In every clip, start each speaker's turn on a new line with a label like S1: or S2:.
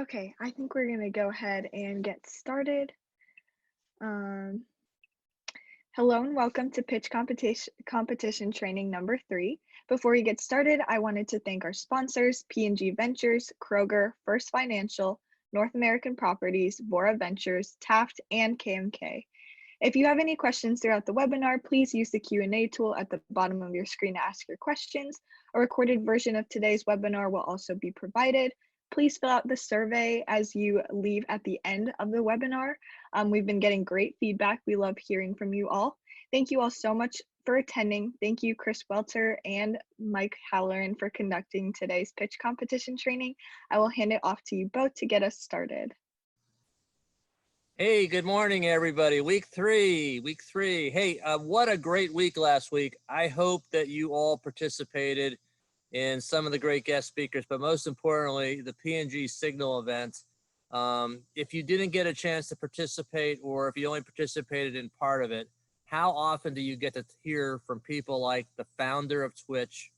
S1: Okay, I think we're gonna go ahead and get started. Um, Hello and welcome to Pitch Competition Training number 3. Before we get started, I wanted to thank our sponsors, P&G Ventures, Kroger, First Financial, North American Properties, Vora Ventures, Taft, and KMK. If you have any questions throughout the webinar, please use the Q&A tool at the bottom of your screen to ask your questions. A recorded version of today's webinar will also be provided. Please fill out the survey as you leave at the end of the webinar. We've been getting great feedback. We love hearing from you all. Thank you all so much for attending. Thank you, Chris Welter and Mike Halloran, for conducting today's pitch competition training. I will hand it off to you both to get us started.
S2: Hey, good morning, everybody. Week three. Hey, what a great week last week. I hope that you all participated in some of the great guest speakers, but most importantly, the P&G Signal event. If you didn't get a chance to participate, or if you only participated in part of it, how often do you get to hear from people like the founder of Twitch,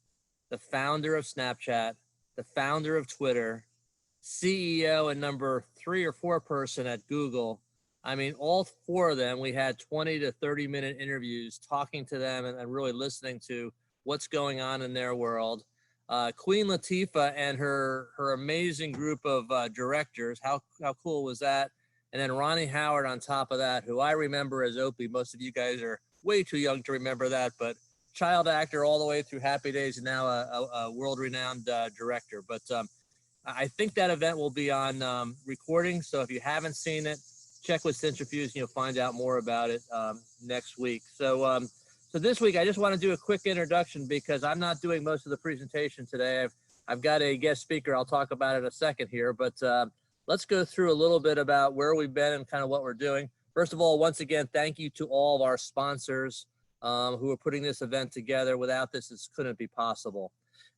S2: the founder of Snapchat, the founder of Twitter, CEO and number 3 or 4 person at Google? I mean, all 4 of them, we had 20 to 30-minute interviews talking to them and really listening to what's going on in their world. Queen Latifah and her amazing group of directors, how cool was that? And then Ronnie Howard on top of that, who I remember as Opie. Most of you guys are way too young to remember that, but child actor all the way through Happy Days, and now a world-renowned director. But I think that event will be on recording, so if you haven't seen it, check with Centrifuge and you'll find out more about it next week. So this week, I just want to do a quick introduction because I'm not doing most of the presentation today. I've got a guest speaker I'll talk about in a second here, but let's go through a little bit about where we've been and kind of what we're doing. First of all, once again, thank you to all of our sponsors who are putting this event together. Without this couldn't be possible.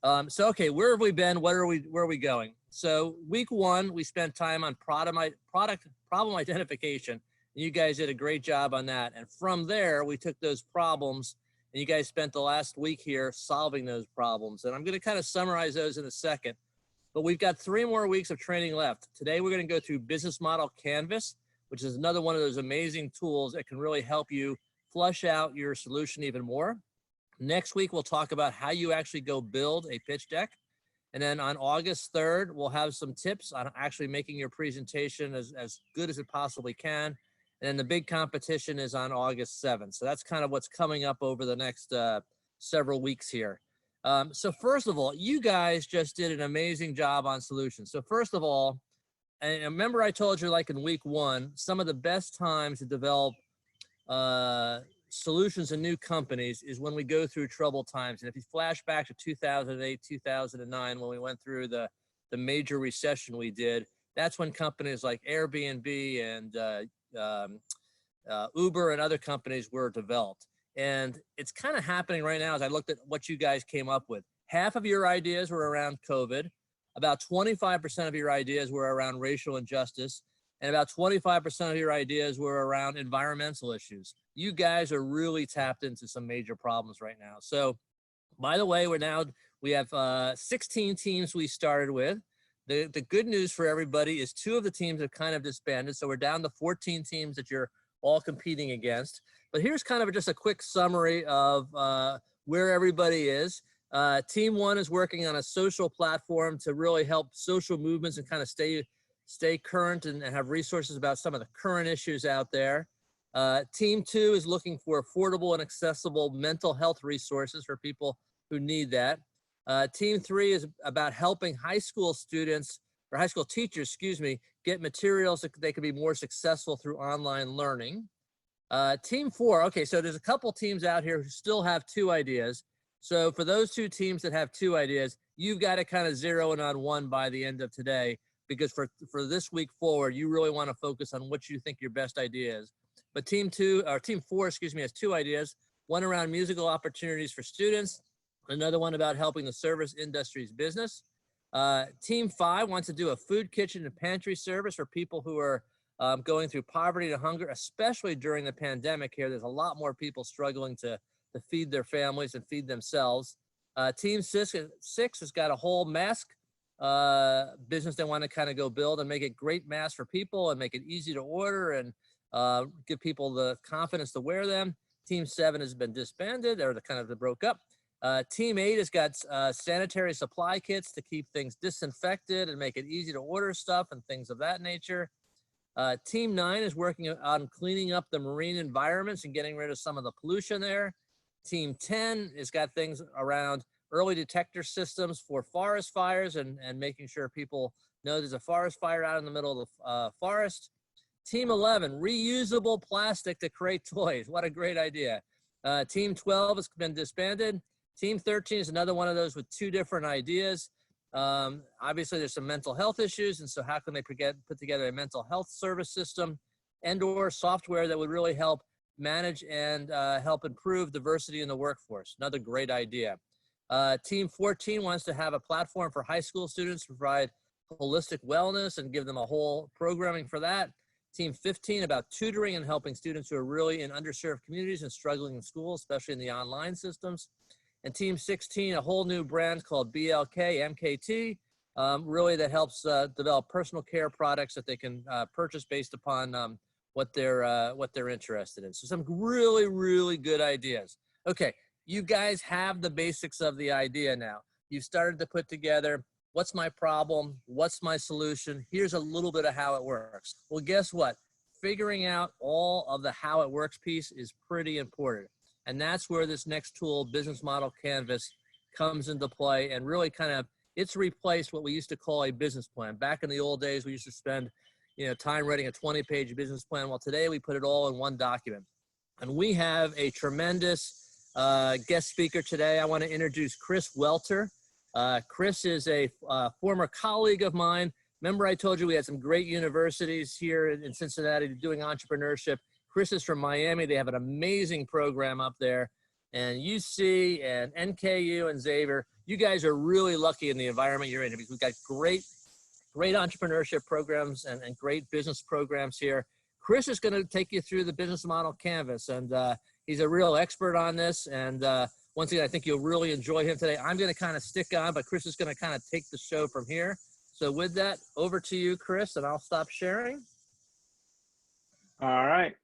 S2: Okay, where have we been? Where are we going? So week 1, we spent time on product problem identification, and you guys did a great job on that. And from there, we took those problems, and you guys spent the last week here solving those problems. And I'm going to kind of summarize those in a second. But we've got 3 more weeks of training left. Today, we're going to go through Business Model Canvas, which is another one of those amazing tools that can really help you flush out your solution even more. Next week, we'll talk about how you actually go build a pitch deck. And then on August 3rd, we'll have some tips on actually making your presentation as good as it possibly can. And then the big competition is on August 7th. So that's kind of what's coming up over the next several weeks here. So first of all, you guys just did an amazing job on solutions. So first of all, and remember I told you, like in week 1, some of the best times to develop solutions in new companies is when we go through troubled times. And if you flash back to 2008, 2009, when we went through the major recession we did, that's when companies like Airbnb and Uber and other companies were developed. And it's kind of happening right now as I looked at what you guys came up with. Half of your ideas were around COVID. About 25% of your ideas were around racial injustice. And about 25% of your ideas were around environmental issues. You guys are really tapped into some major problems right now. So, by the way, we have 16 teams we started with. The good news for everybody is 2 of the teams have kind of disbanded. So we're down to 14 teams that you're all competing against. But here's kind of just a quick summary of where everybody is. Team 1 is working on a social platform to really help social movements and kind of stay current and have resources about some of the current issues out there. Team 2 is looking for affordable and accessible mental health resources for people who need that. Team 3 is about helping high school students, or high school teachers, get materials so they can be more successful through online learning. Team 4, okay, so there's a couple teams out here who still have 2 ideas. So for those 2 teams that have 2 ideas, you've got to kind of zero in on one by the end of today, because for this week forward, you really want to focus on what you think your best idea is. But team 4, has 2 ideas, one around musical opportunities for students, another one about helping the service industry's business. Team 5 wants to do a food kitchen and pantry service for people who are going through poverty and hunger, especially during the pandemic here. There's a lot more people struggling to feed their families and feed themselves. Team 6 has got a whole mask business they want to kind of go build and make it great mass for people and make it easy to order and give people the confidence to wear them. Team 7 has been disbanded, or broke up. Team 8 has got sanitary supply kits to keep things disinfected and make it easy to order stuff and things of that nature. Team 9 is working on cleaning up the marine environments and getting rid of some of the pollution there. Team 10 has got things around early detector systems for forest fires and making sure people know there's a forest fire out in the middle of the forest. Team 11, reusable plastic to create toys. What a great idea. Team 12 has been disbanded. Team 13 is another one of those with 2 different ideas. Obviously, there's some mental health issues, and so how can they put together a mental health service system and/or software that would really help manage and help improve diversity in the workforce? Another great idea. Team 14 wants to have a platform for high school students to provide holistic wellness and give them a whole programming for that. Team 15 about tutoring and helping students who are really in underserved communities and struggling in school, especially in the online systems. And Team 16, a whole new brand called BLK MKT, really that helps develop personal care products that they can purchase based upon what they're interested in. So some really, really good ideas. Okay, you guys have the basics of the idea now. You've started to put together, what's my problem? What's my solution? Here's a little bit of how it works. Well, guess what? Figuring out all of the how it works piece is pretty important. And that's where this next tool, Business Model Canvas, comes into play and really it's replaced what we used to call a business plan. Back in the old days, we used to spend time writing a 20-page business plan. Well, today we put it all in one document. And we have a tremendous guest speaker today. I want to introduce Chris Welter. Chris is a former colleague of mine. Remember I told you we had some great universities here in Cincinnati doing entrepreneurship. Chris is from Miami. They have an amazing program up there. And UC and NKU and Xavier, you guys are really lucky in the environment you're in because we've got great entrepreneurship programs and great business programs here. Chris is going to take you through the Business Model Canvas, and he's a real expert on this. And once again, I think you'll really enjoy him today. I'm going to kind of stick on, but Chris is going to kind of take the show from here. So with that, over to you, Chris, and I'll stop sharing.
S3: All right.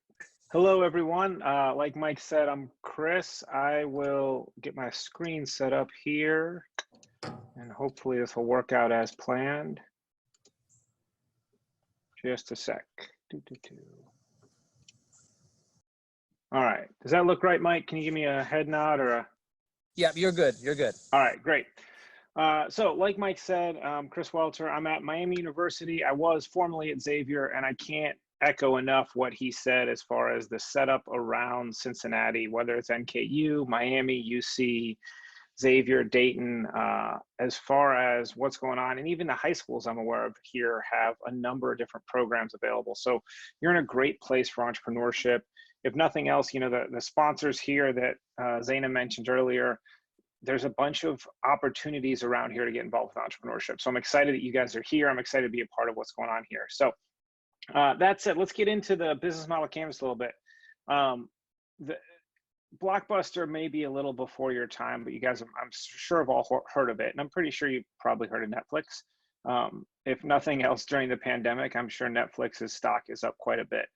S3: Hello, everyone. Like Mike said, I'm Chris. I will get my screen set up here, and hopefully this will work out as planned. Just a sec. All right. Does that look right, Mike? Can you give me a head nod or a?
S2: Yeah, you're good. You're good.
S3: All right, great. So like Mike said, Chris Welter, I'm at Miami University. I was formerly at Xavier, and I can't echo enough what he said as far as the setup around Cincinnati, whether it's NKU, Miami, UC, Xavier, Dayton, as far as what's going on. And even the high schools I'm aware of here have a number of different programs available. So you're in a great place for entrepreneurship. If nothing else, the sponsors here that Zaina mentioned earlier, there's a bunch of opportunities around here to get involved with entrepreneurship. So I'm excited that you guys are here. I'm excited to be a part of what's going on here. So that said, let's get into the Business Model Canvas a little bit. The Blockbuster may be a little before your time, but you guys, I'm sure have all heard of it. And I'm pretty sure you probably heard of Netflix. If nothing else during the pandemic, I'm sure Netflix's stock is up quite a bit.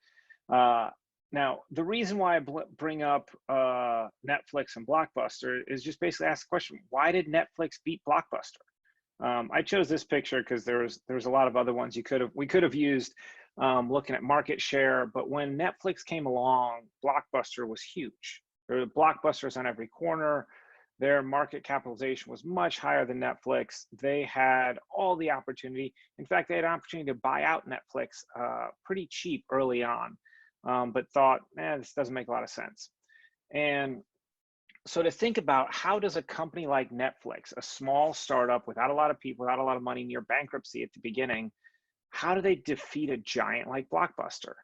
S3: Now, the reason why I bring up Netflix and Blockbuster is just basically ask the question, why did Netflix beat Blockbuster? I chose this picture because there was a lot of other ones we could have used looking at market share, but when Netflix came along, Blockbuster was huge. There were Blockbusters on every corner. Their market capitalization was much higher than Netflix. They had all the opportunity. In fact, they had an opportunity to buy out Netflix pretty cheap early on, but thought, this doesn't make a lot of sense. And so to think about, how does a company like Netflix, a small startup without a lot of people, without a lot of money, near bankruptcy at the beginning, how do they defeat a giant like Blockbuster?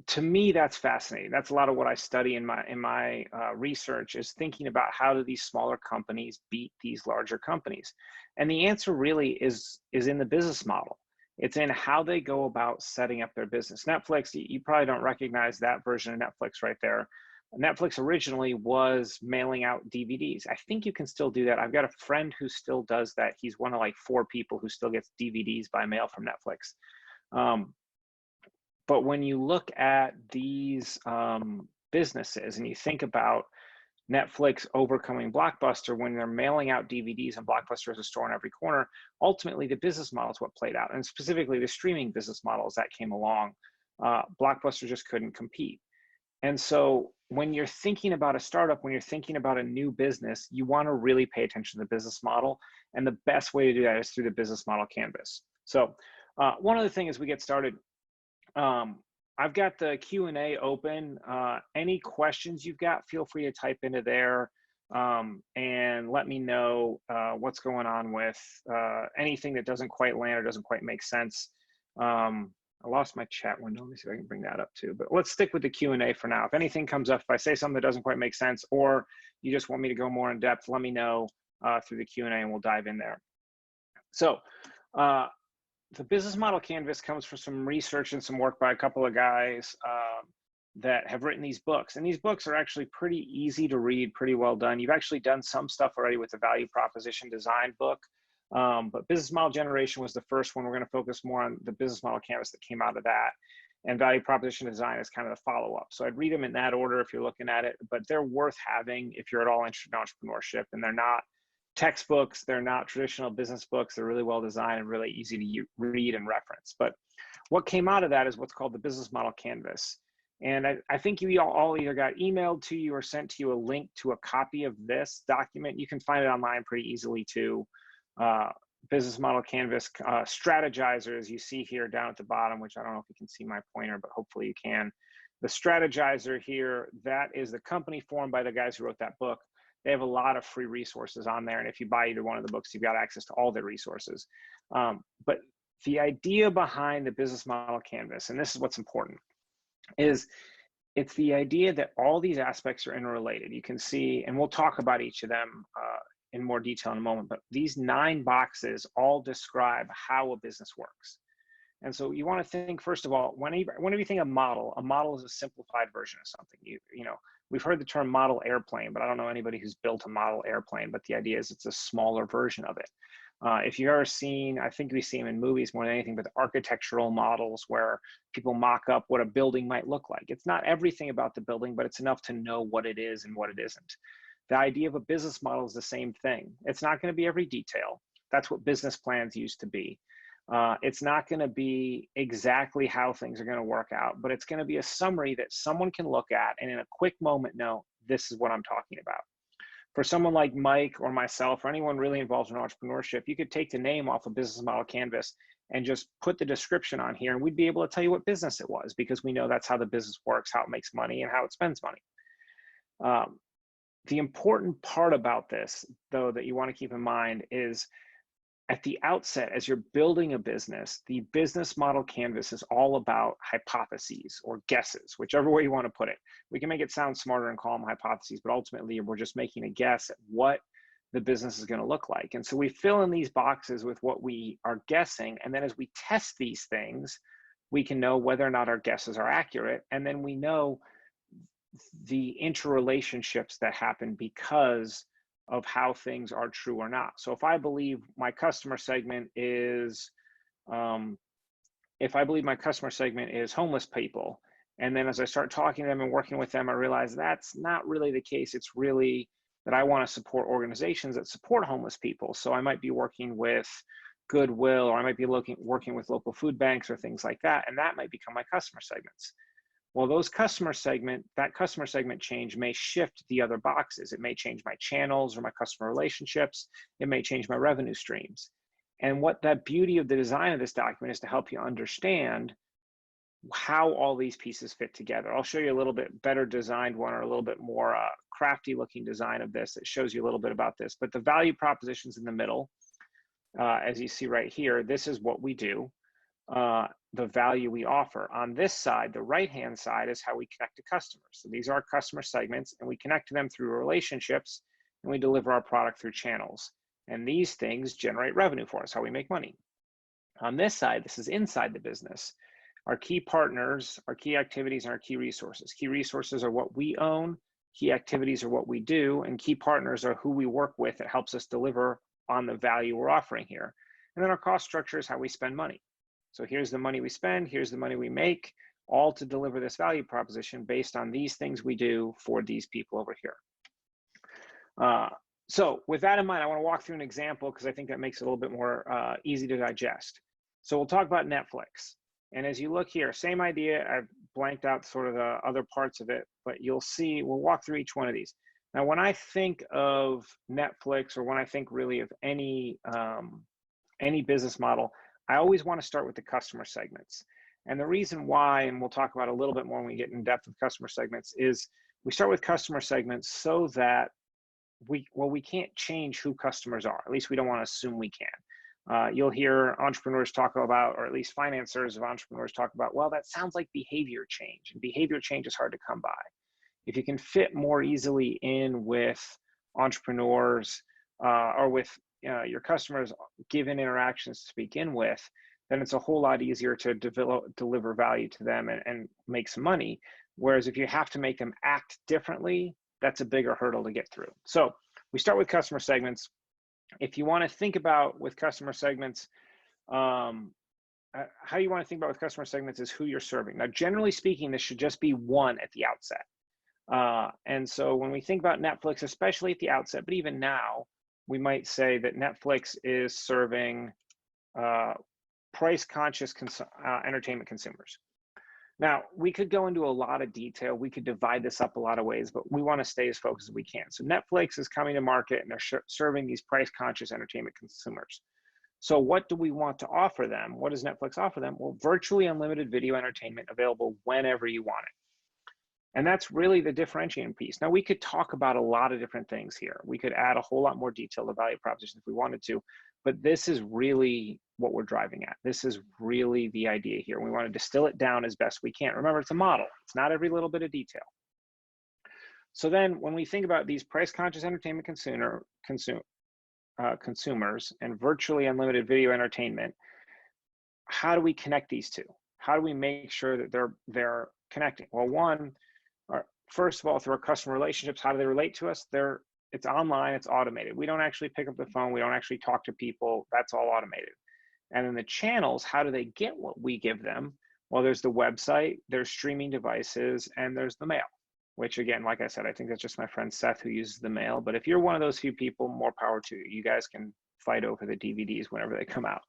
S3: To me, that's fascinating. That's a lot of what I study in my research, is thinking about how do these smaller companies beat these larger companies? And the answer really is in the business model. It's in how they go about setting up their business. Netflix, you probably don't recognize that version of Netflix right there. Netflix originally was mailing out DVDs. I think you can still do that. I've got a friend who still does that. He's one of like 4 people who still gets DVDs by mail from Netflix. But when you look at these businesses and you think about Netflix overcoming Blockbuster when they're mailing out DVDs and Blockbuster is a store on every corner, ultimately the business model is what played out. And specifically the streaming business models that came along, Blockbuster just couldn't compete. And so when you're thinking about a startup, when you're thinking about a new business, you want to really pay attention to the business model. And the best way to do that is through the business model canvas. So one other thing as we get started, I've got the Q&A open. Any questions you've got, feel free to type into there and let me know what's going on with anything that doesn't quite land or doesn't quite make sense. I lost my chat window. Let me see if I can bring that up too. But let's stick with the Q&A for now. If anything comes up, if I say something that doesn't quite make sense, or you just want me to go more in depth, let me know through the Q&A and we'll dive in there. So the business model canvas comes from some research and some work by a couple of guys that have written these books. And these books are actually pretty easy to read, pretty well done. You've actually done some stuff already with the value proposition design book. But business model generation was the first one. We're going to focus more on the business model canvas that came out of that. And value proposition design is kind of the follow-up. So I'd read them in that order if you're looking at it, but they're worth having if you're at all interested in entrepreneurship. And they're not textbooks, they're not traditional business books. They're really well designed and really easy to read and reference. But what came out of that is what's called the business model canvas. And I think you all either got emailed to you or sent to you a link to a copy of this document. You can find it online pretty easily too. Business model canvas strategizer, as you see here down at the bottom, which I don't know if you can see my pointer, but hopefully you can. The strategizer here, that is the company formed by the guys who wrote that book. They have a lot of free resources on there. And if you buy either one of the books, you've got access to all their resources. But the idea behind the business model canvas, and this is what's important, is it's the idea that all these aspects are interrelated. You can see, and we'll talk about each of them in more detail in a moment, but these 9 boxes all describe how a business works. And so you want to think, first of all, whenever you think of a model is a simplified version of something. You know, we've heard the term model airplane, but I don't know anybody who's built a model airplane, but the idea is it's a smaller version of it. If you've ever seen, I think we see them in movies more than anything, but the architectural models where people mock up what a building might look like. It's not everything about the building, but it's enough to know what it is and what it isn't. The idea of a business model is the same thing. It's not going to be every detail. That's what business plans used to be. It's not going to be exactly how things are going to work out, but it's going to be a summary that someone can look at and in a quick moment know, this is what I'm talking about. For someone like Mike or myself or anyone really involved in entrepreneurship, you could take the name off a business model canvas and just put the description on here, and we'd be able to tell you what business it was because we know that's how the business works, how it makes money, and how it spends money. The important part about this, though, that you want to keep in mind is at the outset, as you're building a business, the business model canvas is all about hypotheses or guesses, whichever way you want to put it. We can make it sound smarter and call them hypotheses, but ultimately we're just making a guess at what the business is going to look like. And so we fill in these boxes with what we are guessing. And then as we test these things, we can know whether or not our guesses are accurate. And then we know the interrelationships that happen because of how things are true or not. So if I believe my customer segment is, homeless people, and then as I start talking to them and working with them, I realize that's not really the case. It's really that I want to support organizations that support homeless people. So I might be working with Goodwill, or I might be working with local food banks or things like that, and that might become my customer segments. Well, that customer segment change may shift the other boxes. It may change my channels or my customer relationships. It may change my revenue streams. And what that beauty of the design of this document is to help you understand how all these pieces fit together. I'll show you a little bit better designed one, or a little bit more crafty looking design of this that shows you a little bit about this. But the value propositions in the middle, as you see right here, this is what we do. The value we offer. On this side, the right-hand side, is how we connect to customers. So these are our customer segments, and we connect to them through relationships, and we deliver our product through channels. And these things generate revenue for us, how we make money. On this side, this is inside the business. Our key partners, our key activities, and our key resources. Key resources are what we own, key activities are what we do, and key partners are who we work with that helps us deliver on the value we're offering here. And then our cost structure is how we spend money. So here's the money we spend, here's the money we make, all to deliver this value proposition based on these things we do for these people over here. So with that in mind, I want to walk through an example because I think that makes it a little bit more easy to digest. So we'll talk about Netflix. And as you look here, same idea. I've blanked out sort of the other parts of it, but you'll see, we'll walk through each one of these. Now, when I think of Netflix, or when I think really of any business model, I always want to start with the customer segments. And the reason why, and we'll talk about a little bit more when we get in depth with customer segments, is we start with customer segments so that we can't change who customers are. At least we don't want to assume we can. You'll hear entrepreneurs talk about, or at least financiers of entrepreneurs talk about, well, that sounds like behavior change, and behavior change is hard to come by. If you can fit more easily in with entrepreneurs or with your customers given interactions to begin with, then it's a whole lot easier to deliver value to them and make some money. Whereas if you have to make them act differently, that's a bigger hurdle to get through. So we start with customer segments. If you want to think about with customer segments, how you want to think about with customer segments is who you're serving. Now, generally speaking, this should just be one at the outset. And so when we think about Netflix, especially at the outset, but even now, we might say that Netflix is serving price-conscious entertainment consumers. Now, we could go into a lot of detail. We could divide this up a lot of ways, but we want to stay as focused as we can. So Netflix is coming to market, and they're serving these price-conscious entertainment consumers. So what do we want to offer them? What does Netflix offer them? Well, virtually unlimited video entertainment available whenever you want it. And that's really the differentiating piece. Now, we could talk about a lot of different things here. We could add a whole lot more detail to value proposition if we wanted to, but this is really what we're driving at. This is really the idea here. We want to distill it down as best we can. Remember, it's a model. It's not every little bit of detail. So then when we think about these price-conscious entertainment consumers and virtually unlimited video entertainment, how do we connect these two? How do we make sure that they're connecting? Well, first of all, through our customer relationships, how do they relate to us? It's online, it's automated. We don't actually pick up the phone. We don't actually talk to people. That's all automated. And then the channels, how do they get what we give them? Well, there's the website, there's streaming devices, and there's the mail, which again, like I said, I think that's just my friend Seth who uses the mail. But if you're one of those few people, more power to you. You guys can fight over the DVDs whenever they come out.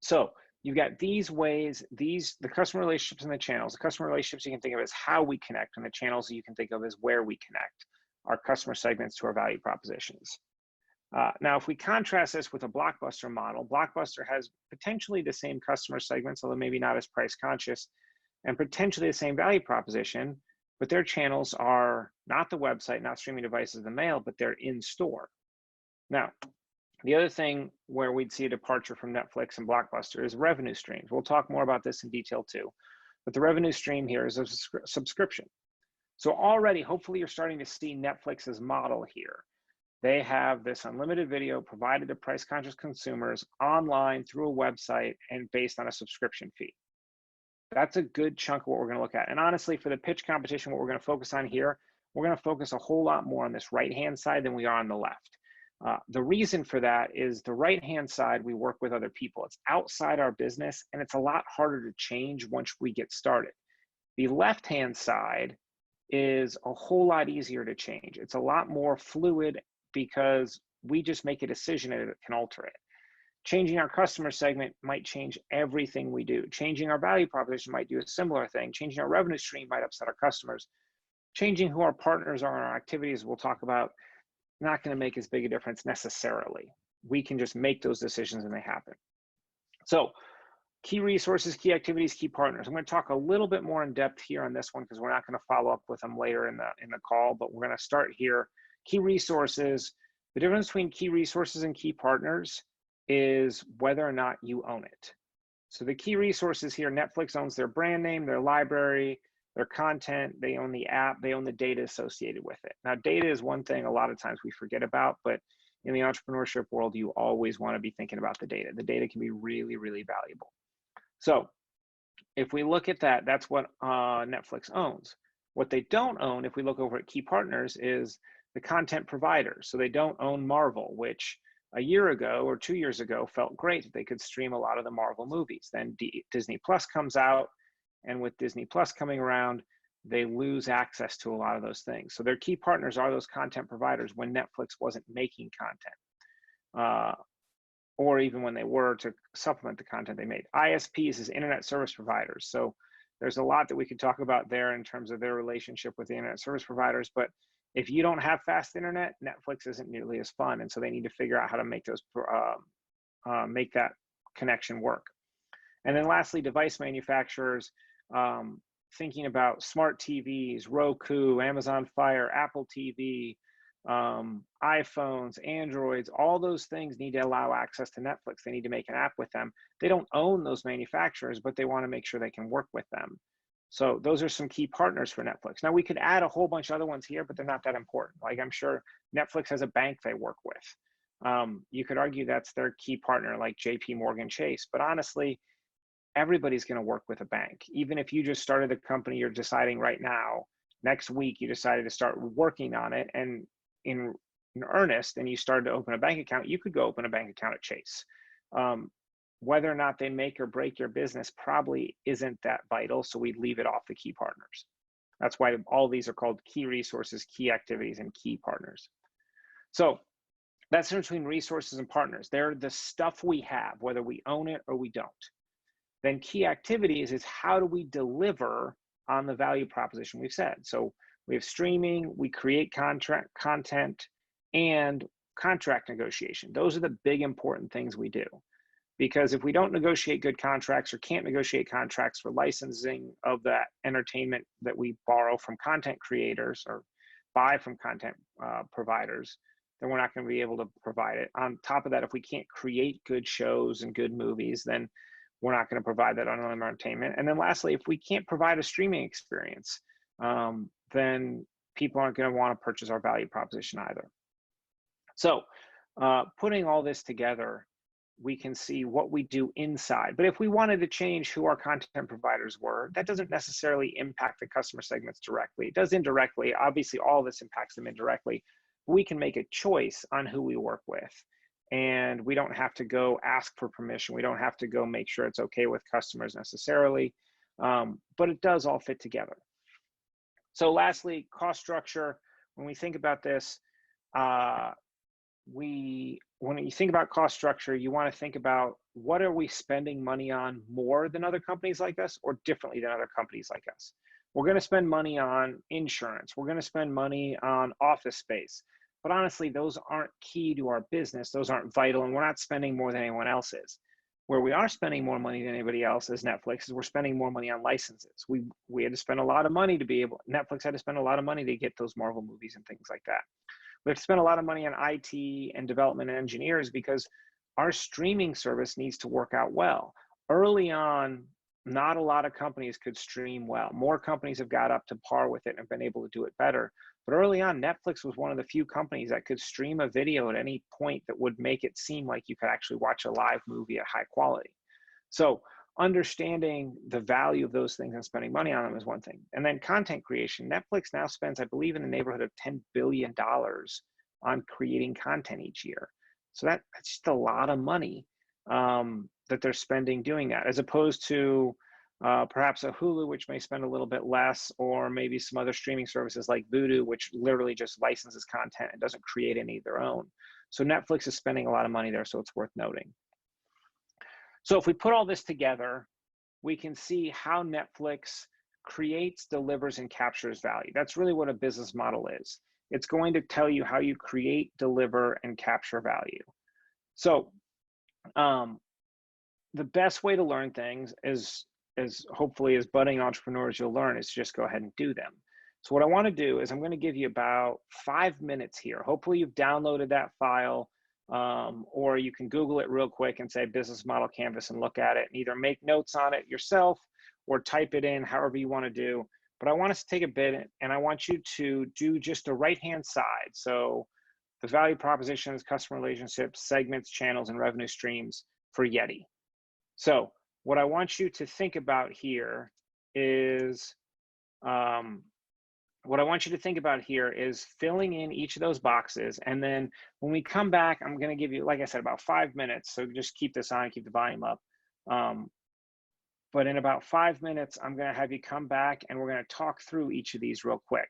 S3: So you've got these ways, the customer relationships and the channels. The customer relationships you can think of as how we connect, and the channels you can think of as where we connect our customer segments to our value propositions. Now, if we contrast this with a Blockbuster model, Blockbuster has potentially the same customer segments, although maybe not as price conscious, and potentially the same value proposition, but their channels are not the website, not streaming devices, the mail, but they're in store. Now, the other thing where we'd see a departure from Netflix and Blockbuster is revenue streams. We'll talk more about this in detail too, but the revenue stream here is a subscription. So already, hopefully you're starting to see Netflix's model here. They have this unlimited video provided to price-conscious consumers online through a website and based on a subscription fee. That's a good chunk of what we're going to look at. And honestly, for the pitch competition, what we're going to focus on here, we're going to focus a whole lot more on this right-hand side than we are on the left. The reason for that is the right-hand side, we work with other people. It's outside our business, and it's a lot harder to change once we get started. The left-hand side is a whole lot easier to change. It's a lot more fluid because we just make a decision and it can alter it. Changing our customer segment might change everything we do. Changing our value proposition might do a similar thing. Changing our revenue stream might upset our customers. Changing who our partners are in our activities, we'll talk about, not going to make as big a difference necessarily. We can just make those decisions and they happen. So key resources, key activities, key partners. I'm going to talk a little bit more in depth here on this one because we're not going to follow up with them later in the call, but we're going to start here. Key resources, the difference between key resources and key partners is whether or not you own it. So the key resources here, Netflix owns their brand name, their library, their content, they own the app, they own the data associated with it. Now, data is one thing a lot of times we forget about, but in the entrepreneurship world, you always want to be thinking about the data. The data can be really, really valuable. So if we look at that, that's what Netflix owns. What they don't own, if we look over at key partners, is the content providers. So they don't own Marvel, which a year ago or 2 years ago felt great that they could stream a lot of the Marvel movies. Then Disney Plus comes out, and with Disney Plus coming around, they lose access to a lot of those things. So their key partners are those content providers when Netflix wasn't making content, or even when they were to supplement the content they made. ISPs is internet service providers. So there's a lot that we could talk about there in terms of their relationship with the internet service providers. But if you don't have fast internet, Netflix isn't nearly as fun. And so they need to figure out how to make those make that connection work. And then lastly, device manufacturers, thinking about smart TVs, Roku, Amazon Fire, Apple TV, iPhones, Androids, all those things need to allow access to Netflix. They need to make an app with them. They don't own those manufacturers, but they want to make sure they can work with them. So those are some key partners for Netflix. Now we could add a whole bunch of other ones here, but they're not that important. Like I'm sure Netflix has a bank they work with. You could argue that's their key partner, like JP Morgan Chase, but honestly, everybody's going to work with a bank. Even if you just started a company, you're deciding right now, next week, you decided to start working on it and in earnest, and you started to open a bank account, you could go open a bank account at Chase. Whether or not they make or break your business probably isn't that vital, so we'd leave it off the key partners. That's why all these are called key resources, key activities, and key partners. So that's between resources and partners. They're the stuff we have, whether we own it or we don't. Then key activities is how do we deliver on the value proposition we've said. So we have streaming, we create content, and contract negotiation. Those are the big important things we do. Because if we don't negotiate good contracts or can't negotiate contracts for licensing of that entertainment that we borrow from content creators or buy from content providers, then we're not going to be able to provide it. On top of that, if we can't create good shows and good movies, then we're not going to provide that on entertainment. And then lastly, if we can't provide a streaming experience, then people aren't going to want to purchase our value proposition either. So putting all this together, we can see what we do inside. But if we wanted to change who our content providers were, that doesn't necessarily impact the customer segments directly. It does indirectly. Obviously, all this impacts them indirectly. We can make a choice on who we work with. And we don't have to go ask for permission. We don't have to go make sure it's okay with customers necessarily. But it does all fit together. So lastly, cost structure. When we think about this, when you think about cost structure, you want to think about what are we spending money on more than other companies like us or differently than other companies like us. We're going to spend money on insurance. We're going to spend money on office space. But honestly, those aren't key to our business. Those aren't vital, and we're not spending more than anyone else is. Where we are spending more money than anybody else as Netflix is we're spending more money on licenses. We had to spend a lot of money to be able, Netflix had to spend a lot of money to get those Marvel movies and things like that. We have to spend a lot of money on IT and development and engineers because our streaming service needs to work out well. Early on, not a lot of companies could stream well. More companies have got up to par with it and have been able to do it better. But early on, Netflix was one of the few companies that could stream a video at any point that would make it seem like you could actually watch a live movie at high quality. So understanding the value of those things and spending money on them is one thing. And then content creation. Netflix now spends, I believe, in the neighborhood of $10 billion on creating content each year. So that's just a lot of money that they're spending doing that, as opposed to perhaps a Hulu, which may spend a little bit less, or maybe some other streaming services like Vudu, which literally just licenses content and doesn't create any of their own. So Netflix is spending a lot of money there, so it's worth noting. So if we put all this together, we can see how Netflix creates, delivers, and captures value. That's really what a business model is. It's going to tell you how you create, deliver, and capture value. So the best way to learn things is hopefully as budding entrepreneurs you'll learn is just go ahead and do them. So what I want to do is I'm going to give you about 5 minutes here. Hopefully you've downloaded that file, or you can Google it real quick and say business model canvas and look at it and either make notes on it yourself or type it in however you want to do. But I want us to take a bit and I want you to do just the right-hand side. So the value propositions, customer relationships, segments, channels, and revenue streams for Yeti. So what I want you to think about here is, filling in each of those boxes. And then when we come back, I'm going to give you, like I said, about 5 minutes. So just keep this on, keep the volume up. But in about 5 minutes, I'm going to have you come back and we're going to talk through each of these real quick.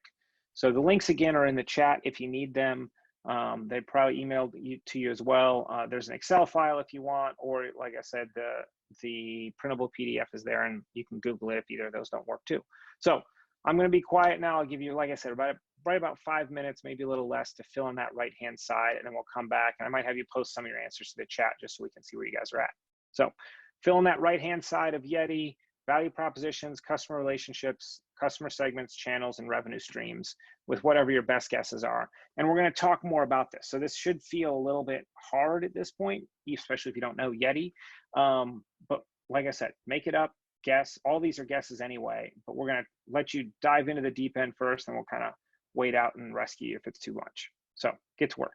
S3: So the links again are in the chat if you need them. They probably emailed to you as well. There's an Excel file if you want, or like I said, the printable PDF is there and you can Google it if either of those don't work too. So I'm going to be quiet now. I'll give you, like I said, right about 5 minutes, maybe a little less, to fill in that right-hand side, and then we'll come back and I might have you post some of your answers to the chat just so we can see where you guys are at. So fill in that right-hand side of Yeti: value propositions, customer relationships, customer segments, channels, and revenue streams, with whatever your best guesses are. And we're going to talk more about this. So this should feel a little bit hard at this point, especially if you don't know Yeti. But like I said, make it up, guess. All these are guesses anyway, but we're going to let you dive into the deep end first, and we'll kind of wait out and rescue you if it's too much. So get to work.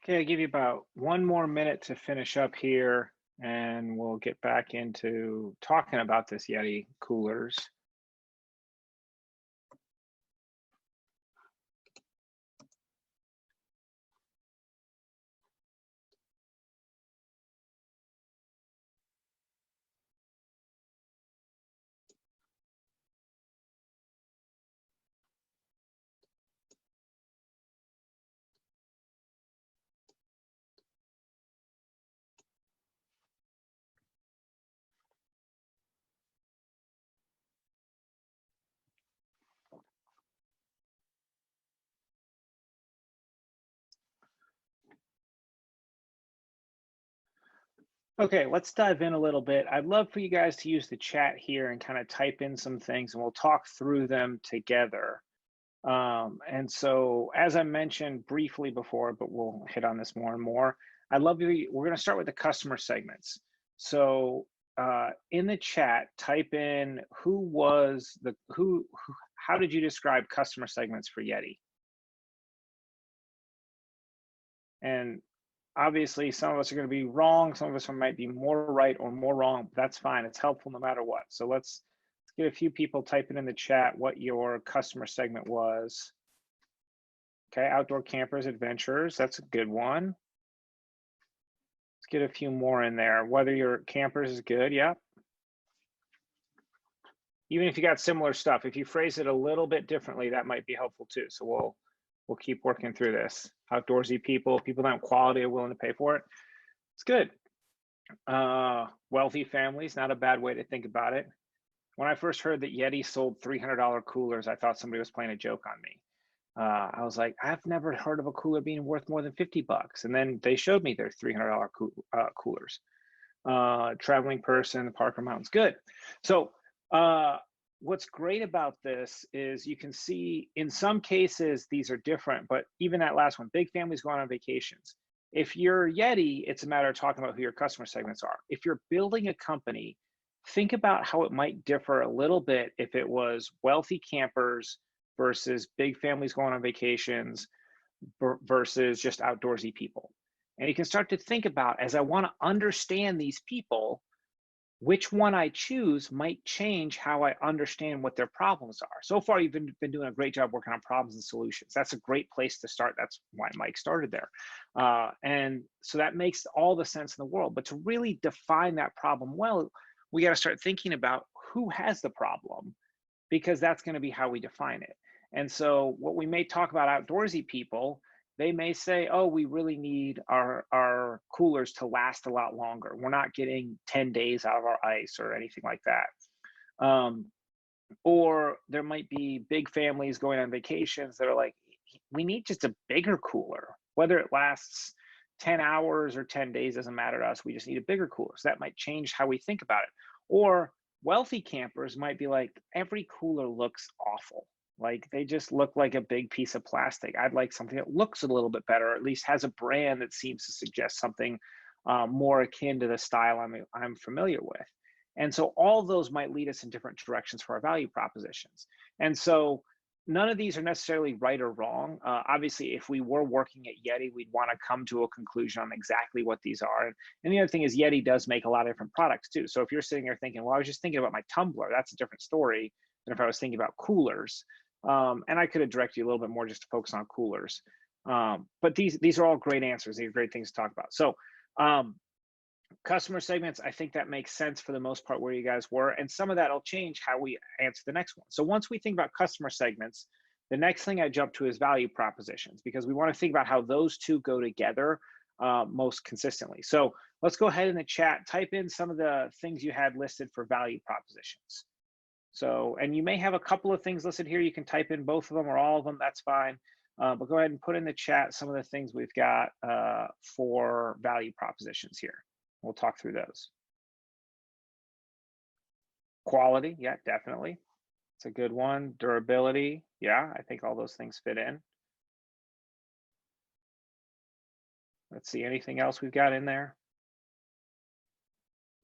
S3: Okay, I'll give you about one more minute to finish up here, and we'll get back into talking about this Yeti coolers. Okay, let's dive in a little bit. I'd love for you guys to use the chat here and kind of type in some things, and we'll talk through them together. And so, as I mentioned briefly before, but we'll hit on this more and more, I'd love you, we're going to start with the customer segments. So, in the chat, type in how did you describe customer segments for Yeti? And obviously, some of us are going to be wrong. Some of us might be more right or more wrong. That's fine. It's helpful no matter what. So let's get a few people typing in the chat what your customer segment was. Okay, outdoor campers, adventurers. That's a good one. Let's get a few more in there. Whether your campers is good. Yeah. Even if you got similar stuff, if you phrase it a little bit differently, that might be helpful too. So we'll keep working through this. Outdoorsy people that want quality are willing to pay for it. It's good. Wealthy families, not a bad way to think about it. When I first heard that Yeti sold $300 coolers, I thought somebody was playing a joke on me. I was like, I've never heard of a cooler being worth more than 50 bucks. And then they showed me their $300 coolers. Traveling person, the Parker Mountains, good. So what's great about this is you can see in some cases these are different, but even that last one, big families going on vacations. If you're Yeti, it's a matter of talking about who your customer segments are. If you're building a company, think about how it might differ a little bit if it was wealthy campers versus big families going on vacations versus just outdoorsy people. And you can start to think about, as I want to understand these people, which one I choose might change how I understand what their problems are. So far, you've been doing a great job working on problems and solutions. That's a great place to start. That's why Mike started there. And so that makes all the sense in the world. But to really define that problem well, we got to start thinking about who has the problem, because that's going to be how we define it. And so what we may talk about outdoorsy people, they may say, oh, we really need our coolers to last a lot longer. We're not getting 10 days out of our ice or anything like that. Or there might be big families going on vacations that are like, we need just a bigger cooler. Whether it lasts 10 hours or 10 days doesn't matter to us. We just need a bigger cooler. So that might change how we think about it. Or wealthy campers might be like, every cooler looks awful. Like they just look like a big piece of plastic. I'd like something that looks a little bit better, or at least has a brand that seems to suggest something more akin to the style I'm familiar with. And so all of those might lead us in different directions for our value propositions. And so none of these are necessarily right or wrong. Obviously, if we were working at Yeti, we'd want to come to a conclusion on exactly what these are. And the other thing is Yeti does make a lot of different products too. So if you're sitting there thinking, well, I was just thinking about my tumbler, that's a different story than if I was thinking about coolers. And I could have directed you a little bit more just to focus on coolers. But these are all great answers. These are great things to talk about. So customer segments, I think that makes sense for the most part where you guys were. And some of that will change how we answer the next one. So once we think about customer segments, the next thing I jump to is value propositions, because we want to think about how those two go together most consistently. So let's go ahead in the chat, type in some of the things you had listed for value propositions. So, and you may have a couple of things listed here. You can type in both of them or all of them, that's fine. But go ahead and put in the chat some of the things we've got for value propositions here. We'll talk through those. Quality, yeah, definitely. It's a good one. Durability, yeah, I think all those things fit in. Let's see, anything else we've got in there?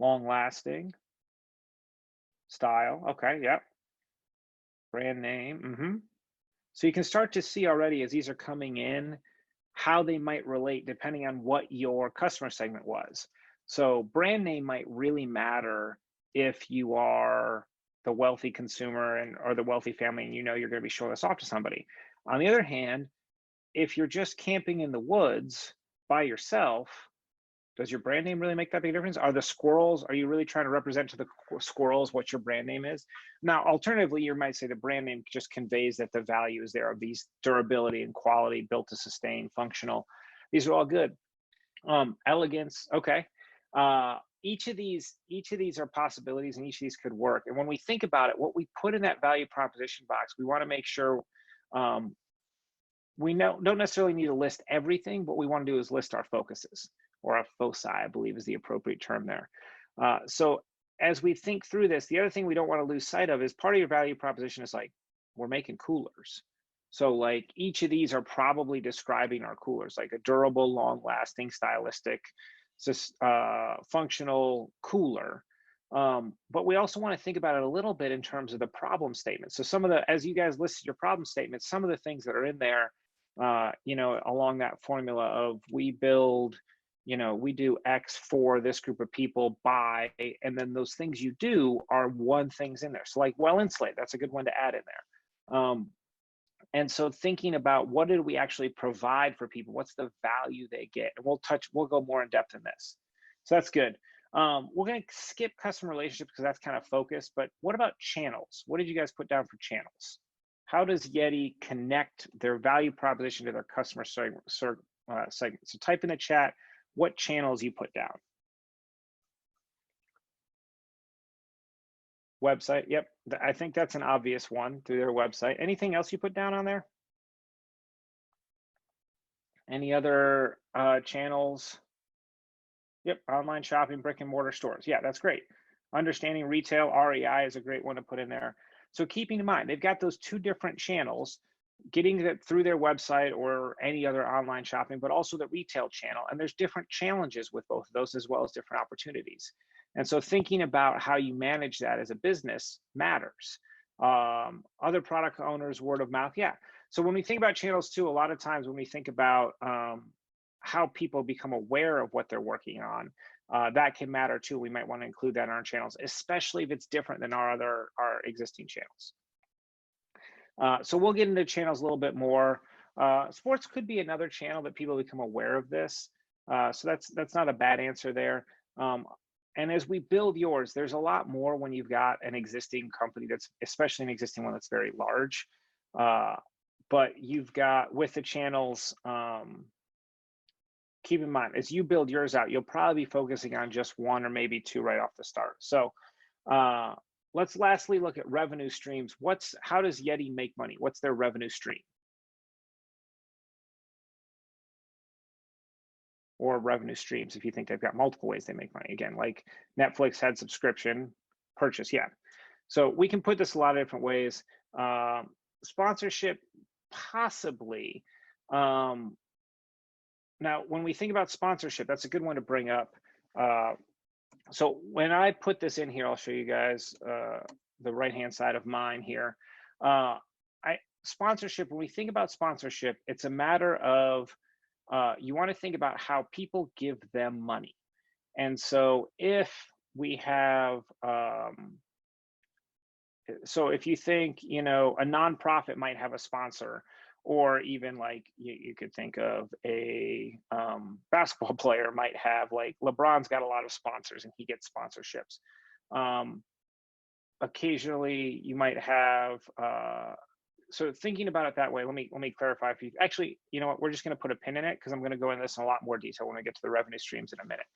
S3: Long lasting. Style, okay, yep. Brand name, So you can start to see already as these are coming in, how they might relate depending on what your customer segment was. So brand name might really matter if you are the wealthy consumer and or the wealthy family and you know you're going to be showing this off to somebody. On the other hand, if you're just camping in the woods by yourself, does your brand name really make that big difference? Are the squirrels, are you really trying to represent to the squirrels what your brand name is? Now, alternatively, you might say the brand name just conveys that the value is there of these durability and quality, built to sustain, functional. These are all good. Elegance, okay. Each of these are possibilities, and each of these could work. And when we think about it, what we put in that value proposition box, we want to make sure we don't necessarily need to list everything. What we want to do is list our focuses, or our foci, I believe is the appropriate term there. So as we think through this, the other thing we don't want to lose sight of is part of your value proposition is like, we're making coolers. So like each of these are probably describing our coolers, like a durable, long lasting, stylistic, functional cooler. But we also want to think about it a little bit in terms of the problem statement. So some of the, as you guys listed your problem statements, some of the things that are in there, along that formula of we build, we do X for this group of people by, and then those things you do are one things in there. So like well insulated, that's a good one to add in there. And so thinking about what did we actually provide for people? What's the value they get? And we'll go more in depth in this. So that's good. We're going to skip customer relationships because that's kind of focused, but what about channels? What did you guys put down for channels? How does Yeti connect their value proposition to their customer segment? So type in the chat what channels you put down. Website, yep. I think that's an obvious one, through their website. Anything else you put down on there? Any other channels? Yep, online shopping, brick and mortar stores. Yeah, that's great. Understanding retail, REI is a great one to put in there. So keeping in mind, they've got those two different channels, getting that through their website or any other online shopping, but also the retail channel. And there's different challenges with both of those, as well as different opportunities. And so thinking about how you manage that as a business matters. Other product owners, word of mouth, yeah. So when we think about channels too, a lot of times when we think about how people become aware of what they're working on, that can matter too. We might want to include that in our channels, especially if it's different than our existing channels. So we'll get into channels a little bit more. Sports could be another channel that people become aware of this. So that's not a bad answer there. And as we build yours, there's a lot more when you've got an existing company that's, especially an existing one that's very large. But you've got, with the channels, keep in mind, as you build yours out, you'll probably be focusing on just one or maybe two right off the start. So let's lastly look at revenue streams. How does Yeti make money? What's their revenue stream? Or revenue streams, if you think they've got multiple ways they make money. Again, like Netflix had subscription, purchase, yeah. So we can put this a lot of different ways. Sponsorship, possibly. Now, when we think about sponsorship, that's a good one to bring up. So when I put this in here, I'll show you guys the right-hand side of mine here. Sponsorship, when we think about sponsorship, it's a matter of, you want to think about how people give them money. And so if we have, so if you think, a nonprofit might have a sponsor, or even like you could think of a basketball player might have, like LeBron's got a lot of sponsors and he gets sponsorships. Occasionally you might have, so thinking about it that way, let me clarify for you. Actually, you know what, we're just going to put a pin in it because I'm going to go into this in a lot more detail when we get to the revenue streams in a minute.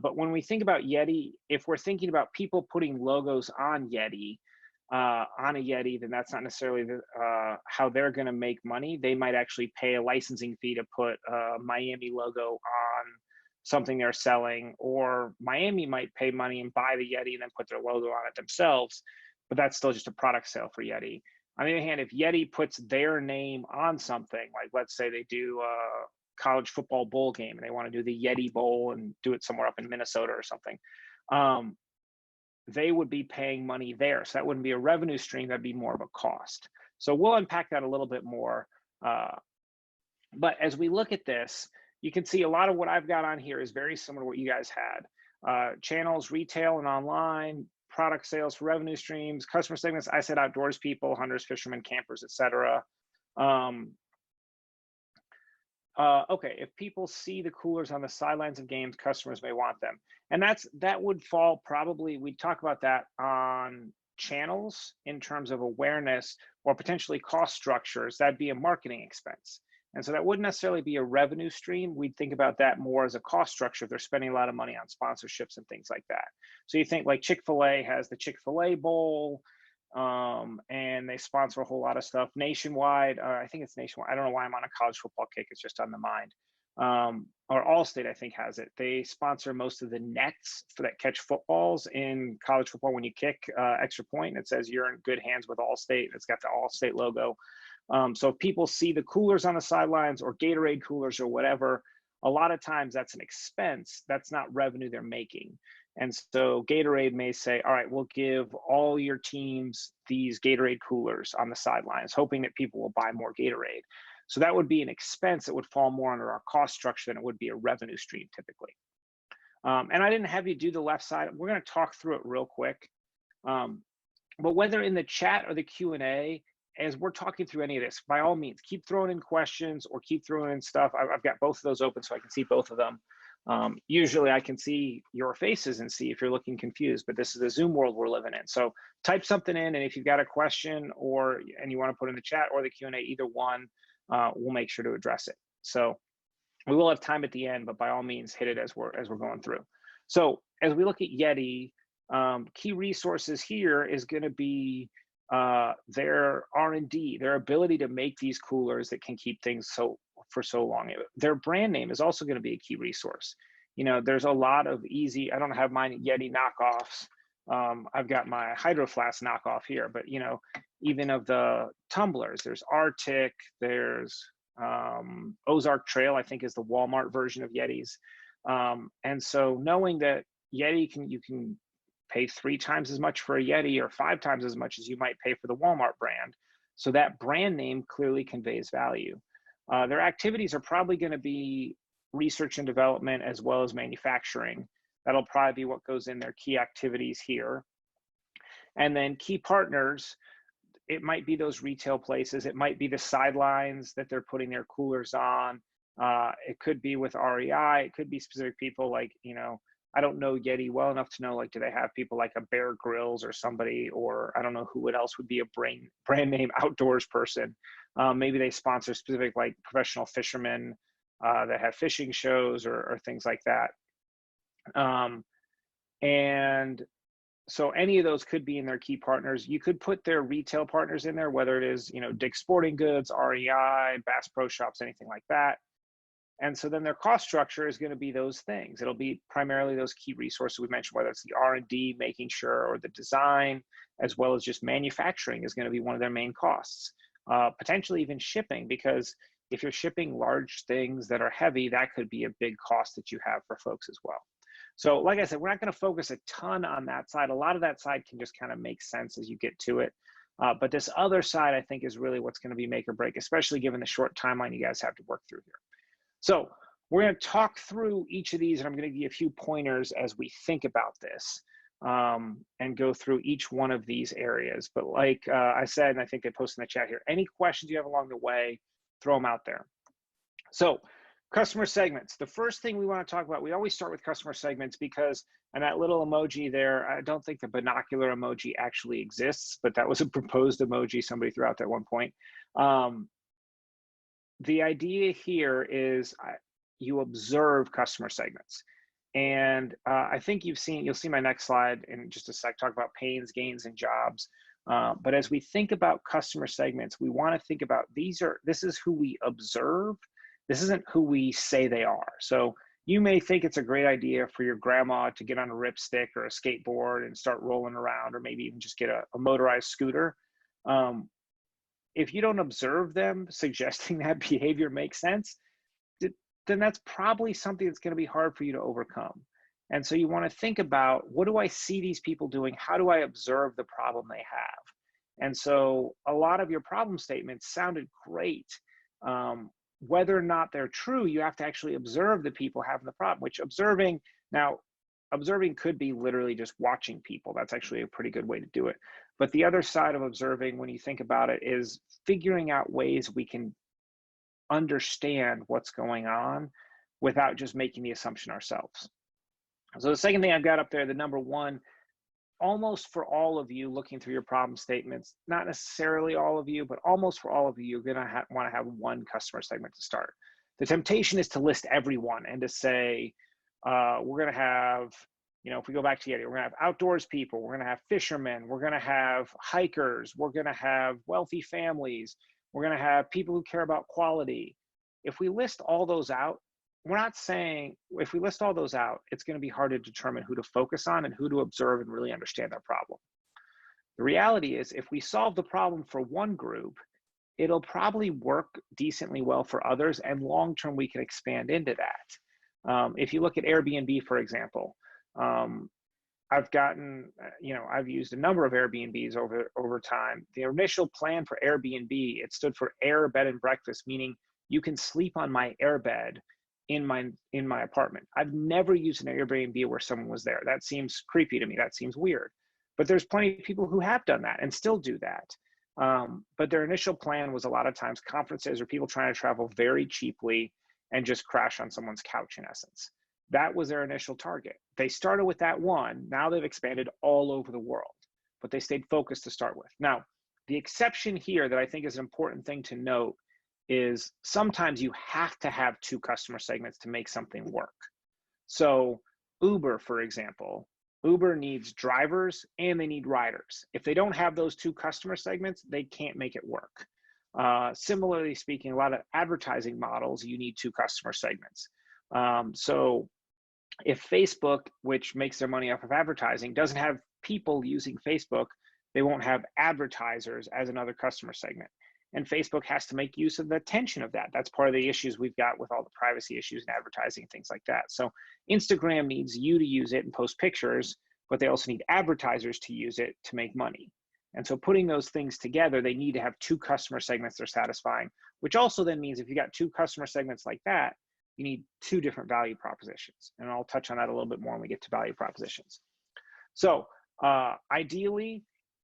S3: But when we think about Yeti, if we're thinking about people putting logos on Yeti, on a Yeti, then that's not necessarily how they're going to make money. They might actually pay a licensing fee to put a Miami logo on something they're selling, or Miami might pay money and buy the Yeti and then put their logo on it themselves, but that's still just a product sale for Yeti. On the other hand, if Yeti puts their name on something, like let's say they do a college football bowl game and they want to do the Yeti Bowl and do it somewhere up in Minnesota or something, they would be paying money there. So that wouldn't be a revenue stream, that'd be more of a cost. So we'll unpack that a little bit more But as we look at this, you can see a lot of what I've got on here is very similar to what you guys had. Channels, retail and online, product sales for revenue streams, customer segments. I said outdoors people, hunters, fishermen, campers, etc. Okay, if people see the coolers on the sidelines of games, customers may want them. And that would fall probably, we'd talk about that on channels in terms of awareness or potentially cost structures. That'd be a marketing expense. And so that wouldn't necessarily be a revenue stream. We'd think about that more as a cost structure if they're spending a lot of money on sponsorships and things like that. So you think like Chick-fil-A has the Chick-fil-A Bowl, and they sponsor a whole lot of stuff nationwide. I think it's nationwide. I don't know why I'm on a college football kick. It's just on the mind. Or Allstate, I think, has it. They sponsor most of the nets for that catch footballs in college football when you kick extra point, and it says you're in good hands with Allstate. It's got the Allstate logo. So if people see the coolers on the sidelines or Gatorade coolers or whatever, a lot of times that's an expense. That's not revenue they're making. And so Gatorade may say, all right, we'll give all your teams these Gatorade coolers on the sidelines, hoping that people will buy more Gatorade. So that would be an expense that would fall more under our cost structure than it would be a revenue stream typically. And I didn't have you do the left side. We're going to talk through it real quick. But whether in the chat or the Q&A, as we're talking through any of this, by all means, keep throwing in questions or keep throwing in stuff. I've got both of those open so I can see both of them. Usually I can see your faces and see if you're looking confused, but this is the Zoom world we're living in. So type something in, and if you've got a question and you want to put in the chat or the Q&A, either one, we'll make sure to address it. So we will have time at the end, but by all means, hit it as we're going through. So as we look at Yeti, key resources here is going to be their R&D, their ability to make these coolers that can keep things for so long. Their brand name is also going to be a key resource. You know, there's a lot of easy, I don't have mine Yeti knockoffs. I've got my Hydro Flask knockoff here, but you know, even of the tumblers, there's Arctic, there's Ozark Trail, I think is the Walmart version of Yetis. And so knowing that Yeti you can pay 3 times as much for a Yeti or 5 times as much as you might pay for the Walmart brand. So that brand name clearly conveys value. Their activities are probably going to be research and development as well as manufacturing. That'll probably be what goes in their key activities here. And then key partners, it might be those retail places. It might be the sidelines that they're putting their coolers on. It could be with REI. It could be specific people like, you know, I don't know Yeti well enough to know, like, do they have people like a Bear Grylls or somebody, or I don't know who else would be a brand name outdoors person. Maybe they sponsor specific like professional fishermen that have fishing shows or things like that. And so any of those could be in their key partners. You could put their retail partners in there, whether it is, you know, Dick's Sporting Goods, REI, Bass Pro Shops, anything like that. And so then their cost structure is going to be those things. It'll be primarily those key resources we mentioned, whether it's the R&D, making sure, or the design, as well as just manufacturing is going to be one of their main costs. Potentially even shipping, because if you're shipping large things that are heavy, that could be a big cost that you have for folks as well. So like I said, we're not going to focus a ton on that side. A lot of that side can just kind of make sense as you get to it. But this other side, I think, is really what's going to be make or break, especially given the short timeline you guys have to work through here. So we're going to talk through each of these, and I'm going to give you a few pointers as we think about this and go through each one of these areas. But like I said, and I think I posted in the chat here, any questions you have along the way, throw them out there. So customer segments. The first thing we want to talk about, we always start with customer segments because, and that little emoji there, I don't think the binocular emoji actually exists, but that was a proposed emoji somebody threw out at one point. The idea here is you observe customer segments. And I think you'll see my next slide in just a sec, talk about pains, gains, and jobs. But as we think about customer segments, we want to think about this is who we observe. This isn't who we say they are. So you may think it's a great idea for your grandma to get on a ripstick or a skateboard and start rolling around, or maybe even just get a motorized scooter. If you don't observe them suggesting that behavior makes sense, then that's probably something that's going to be hard for you to overcome. And so you want to think about, what do I see these people doing? How do I observe the problem they have? And so a lot of your problem statements sounded great, whether or not they're true, you have to actually observe the people having the problem, which observing could be literally just watching people. That's actually a pretty good way to do it. But the other side of observing, when you think about it, is figuring out ways we can understand what's going on without just making the assumption ourselves. So the second thing I've got up there, the number one, almost for all of you looking through your problem statements, not necessarily all of you, but almost for all of you, you're going to want to have one customer segment to start. The temptation is to list everyone and to say, we're going to have, if we go back to Yeti, we're going to have outdoors people, we're going to have fishermen, we're going to have hikers, we're going to have wealthy families, we're going to have people who care about quality. If we list all those out, we're not saying, if we list all those out, it's going to be hard to determine who to focus on and who to observe and really understand their problem. The reality is, if we solve the problem for one group, it'll probably work decently well for others, and long-term we can expand into that. If you look at Airbnb, for example, I've used a number of Airbnbs over time. The initial plan for Airbnb, it stood for Air Bed and Breakfast, meaning you can sleep on my airbed in my apartment. I've never used an Airbnb where someone was there. That seems creepy to me. That seems weird. But there's plenty of people who have done that and still do that. But their initial plan was a lot of times conferences or people trying to travel very cheaply and just crash on someone's couch, in essence. That was their initial target. They started with that one. Now they've expanded all over the world, but they stayed focused to start with. Now, the exception here that I think is an important thing to note is sometimes you have to have two customer segments to make something work. So Uber, for example, Uber needs drivers and they need riders. If they don't have those two customer segments, they can't make it work. Similarly speaking, a lot of advertising models, you need two customer segments. So if Facebook, which makes their money off of advertising, doesn't have people using Facebook, they won't have advertisers as another customer segment. And Facebook has to make use of the attention of that. That's part of the issues we've got with all the privacy issues and advertising and things like that. So Instagram needs you to use it and post pictures, but they also need advertisers to use it to make money. And so putting those things together, they need to have two customer segments they're satisfying, which also then means if you got two customer segments like that, you need two different value propositions. And I'll touch on that a little bit more when we get to value propositions. So ideally,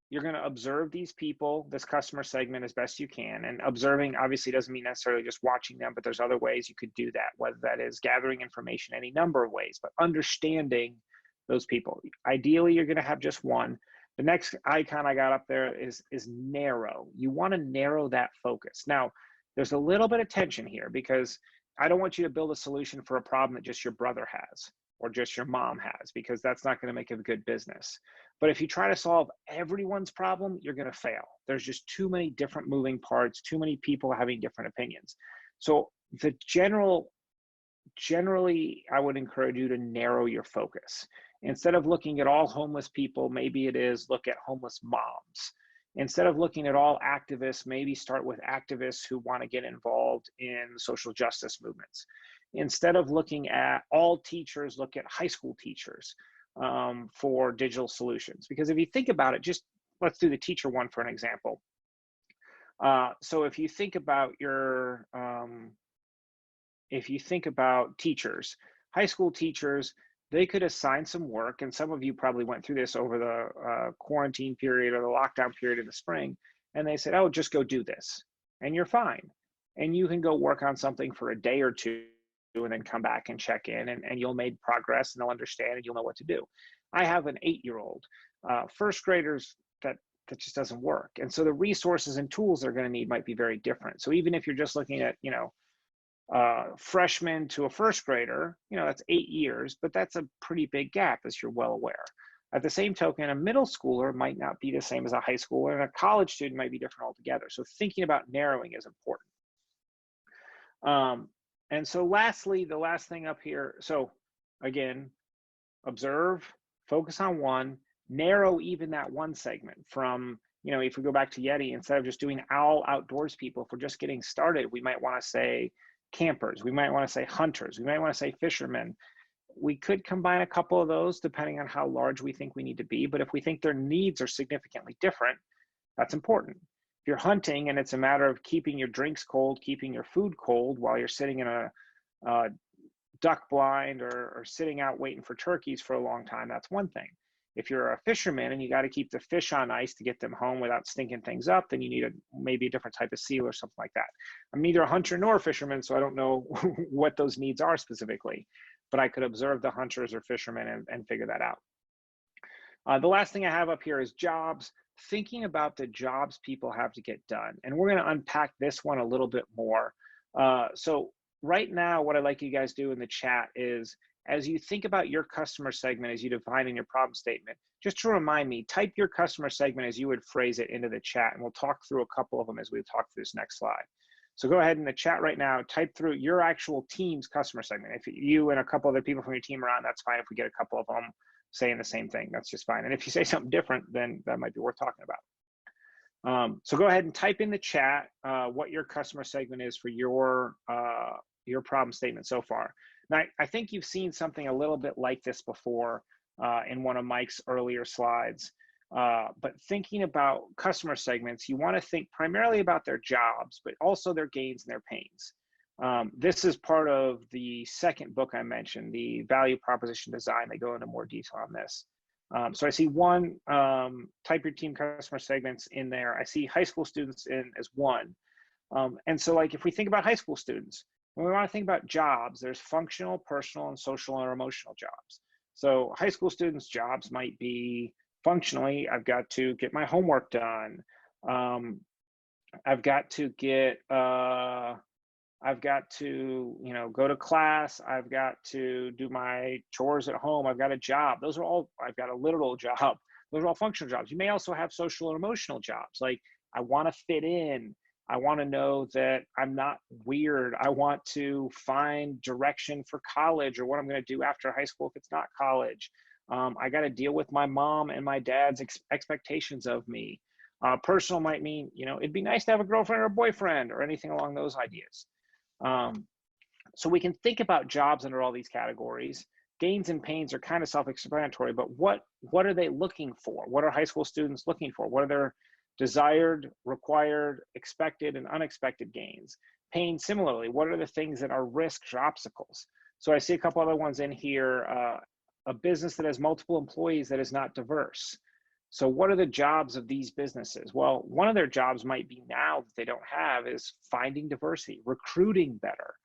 S3: you're going to observe these people, this customer segment, as best you can. And observing obviously doesn't mean necessarily just watching them, but there's other ways you could do that, whether that is gathering information any number of ways, but understanding those people. Ideally, you're going to have just one. The next icon I got up there is narrow. You want to narrow that focus. Now, there's a little bit of tension here because I don't want you to build a solution for a problem that just your brother has or just your mom has, because that's not going to make a good business. But if you try to solve everyone's problem, you're going to fail. There's just too many different moving parts, too many people having different opinions. So generally, I would encourage you to narrow your focus. Instead of looking at all homeless people, maybe it is look at homeless moms. Instead of looking at all activists, maybe start with activists who want to get involved in social justice movements. Instead of looking at all teachers, look at high school teachers for digital solutions. Because if you think about it, just let's do the teacher one for an example. So if you think about teachers, high school teachers, they could assign some work, and some of you probably went through this over the quarantine period or the lockdown period in the spring, and they said, oh, just go do this, and you're fine. And you can go work on something for a day or two and then come back and check in, and you'll make progress and they'll understand and you'll know what to do. I have an 8-year-old. First graders, that just doesn't work. And so the resources and tools they're going to need might be very different. So even if you're just looking at, freshman to a first grader, that's 8 years, but that's a pretty big gap, as you're well aware. At the same token, a middle schooler might not be the same as a high schooler, and a college student might be different altogether. So thinking about narrowing is important. And so lastly, the last thing up here, so again, observe, focus on one, narrow even that one segment from, if we go back to Yeti, instead of just doing all outdoors people, if we're just getting started, we might want to say campers, we might want to say hunters, we might want to say fishermen. We could combine a couple of those depending on how large we think we need to be, but if we think their needs are significantly different, that's important. If you're hunting and it's a matter of keeping your drinks cold, keeping your food cold while you're sitting in a duck blind or sitting out waiting for turkeys for a long time, that's one thing. If you're a fisherman and you got to keep the fish on ice to get them home without stinking things up, then you need maybe a different type of seal or something like that. I'm neither a hunter nor a fisherman, so I don't know what those needs are specifically, but I could observe the hunters or fishermen and figure that out. The last thing I have up here is jobs, thinking about the jobs people have to get done. And we're going to unpack this one a little bit more. So right now, what I'd like you guys to do in the chat is, as you think about your customer segment, as you define in your problem statement, just to remind me, type your customer segment as you would phrase it into the chat, and we'll talk through a couple of them as we talk through this next slide. So go ahead in the chat right now, type through your actual team's customer segment. If you and a couple other people from your team are on, that's fine. If we get a couple of them saying the same thing, that's just fine. And if you say something different, then that might be worth talking about. So go ahead and type in the chat what your customer segment is for your problem statement so far. Now, I think you've seen something a little bit like this before in one of Mike's earlier slides. But thinking about customer segments, you want to think primarily about their jobs, but also their gains and their pains. This is part of the second book I mentioned, the value proposition design. They go into more detail on this. So I see one, type your team customer segments in there. I see high school students in as one. And so like if we think about high school students, when we want to think about jobs, there's functional, personal, and social or emotional jobs. So high school students' jobs might be functionally, I've got to get my homework done. I've got to get, I've got to, go to class. I've got to do my chores at home. I've got a job. Those are all, I've got a literal job. Those are all functional jobs. You may also have social and emotional jobs. Like I want to fit in. I want to know that I'm not weird. I want to find direction for college or what I'm going to do after high school if it's not college. I got to deal with my mom and my dad's expectations of me. Personal might mean, it'd be nice to have a girlfriend or a boyfriend or anything along those ideas. So we can think about jobs under all these categories. Gains and pains are kind of self-explanatory, but what are they looking for? What are high school students looking for? What are their desired, required, expected, and unexpected gains? Pain, similarly, what are the things that are risks or obstacles? So I see a couple other ones in here. A business that has multiple employees that is not diverse. So what are the jobs of these businesses? Well, one of their jobs might be now that they don't have is finding diversity, recruiting better,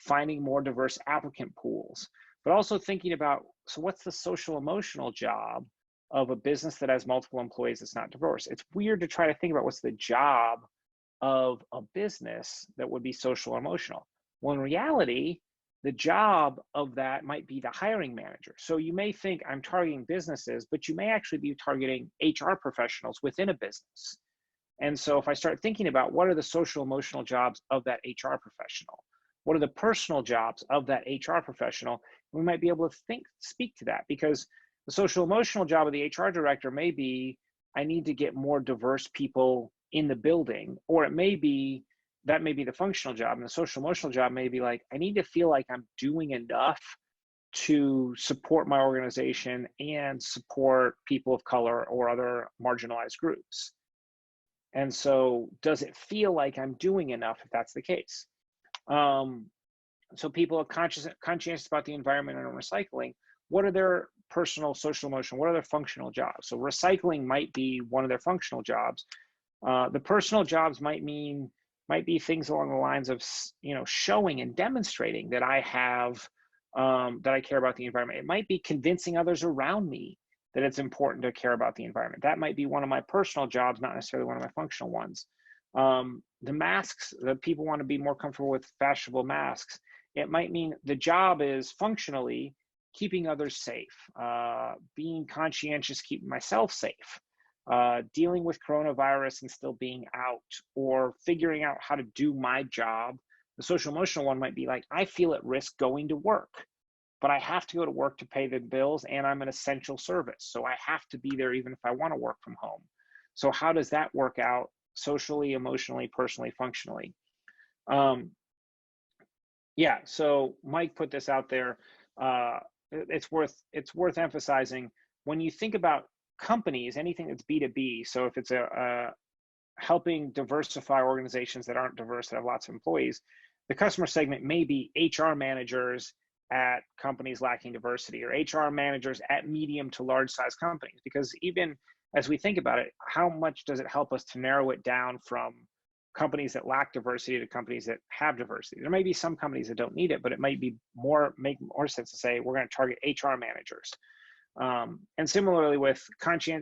S3: finding more diverse applicant pools, but also thinking about, so what's the social emotional job of a business that has multiple employees that's not diverse? It's weird to try to think about what's the job of a business that would be social or emotional. Well, in reality, the job of that might be the hiring manager. So you may think I'm targeting businesses, but you may actually be targeting HR professionals within a business. And so if I start thinking about what are the social emotional jobs of that HR professional, what are the personal jobs of that HR professional, we might be able to speak to that, because the social emotional job of the HR director may be, I need to get more diverse people in the building, or it may be, that may be the functional job. And the social emotional job may be like, I need to feel like I'm doing enough to support my organization and support people of color or other marginalized groups. And so does it feel like I'm doing enough if that's the case? So people are conscientious about the environment and recycling. What are their personal, social, emotional, what are their functional jobs? So recycling might be one of their functional jobs. The personal jobs might be things along the lines of, showing and demonstrating that I have, that I care about the environment. It might be convincing others around me that it's important to care about the environment. That might be one of my personal jobs, not necessarily one of my functional ones. The masks, that people want to be more comfortable with fashionable masks. It might mean the job is functionally keeping others safe, being conscientious, keeping myself safe, dealing with coronavirus and still being out, or figuring out how to do my job. The social emotional one might be like, I feel at risk going to work, but I have to go to work to pay the bills and I'm an essential service. So I have to be there even if I want to work from home. So how does that work out socially, emotionally, personally, functionally? Yeah, so Mike put this out there. It's worth emphasizing when you think about companies, anything that's B2B. So if it's a helping diversify organizations that aren't diverse, that have lots of employees, the customer segment may be HR managers at companies lacking diversity, or HR managers at medium to large size companies. Because even as we think about it, how much does it help us to narrow it down from companies that lack diversity to companies that have diversity? There may be some companies that don't need it, but it might be make more sense to say we're going to target HR managers. And similarly with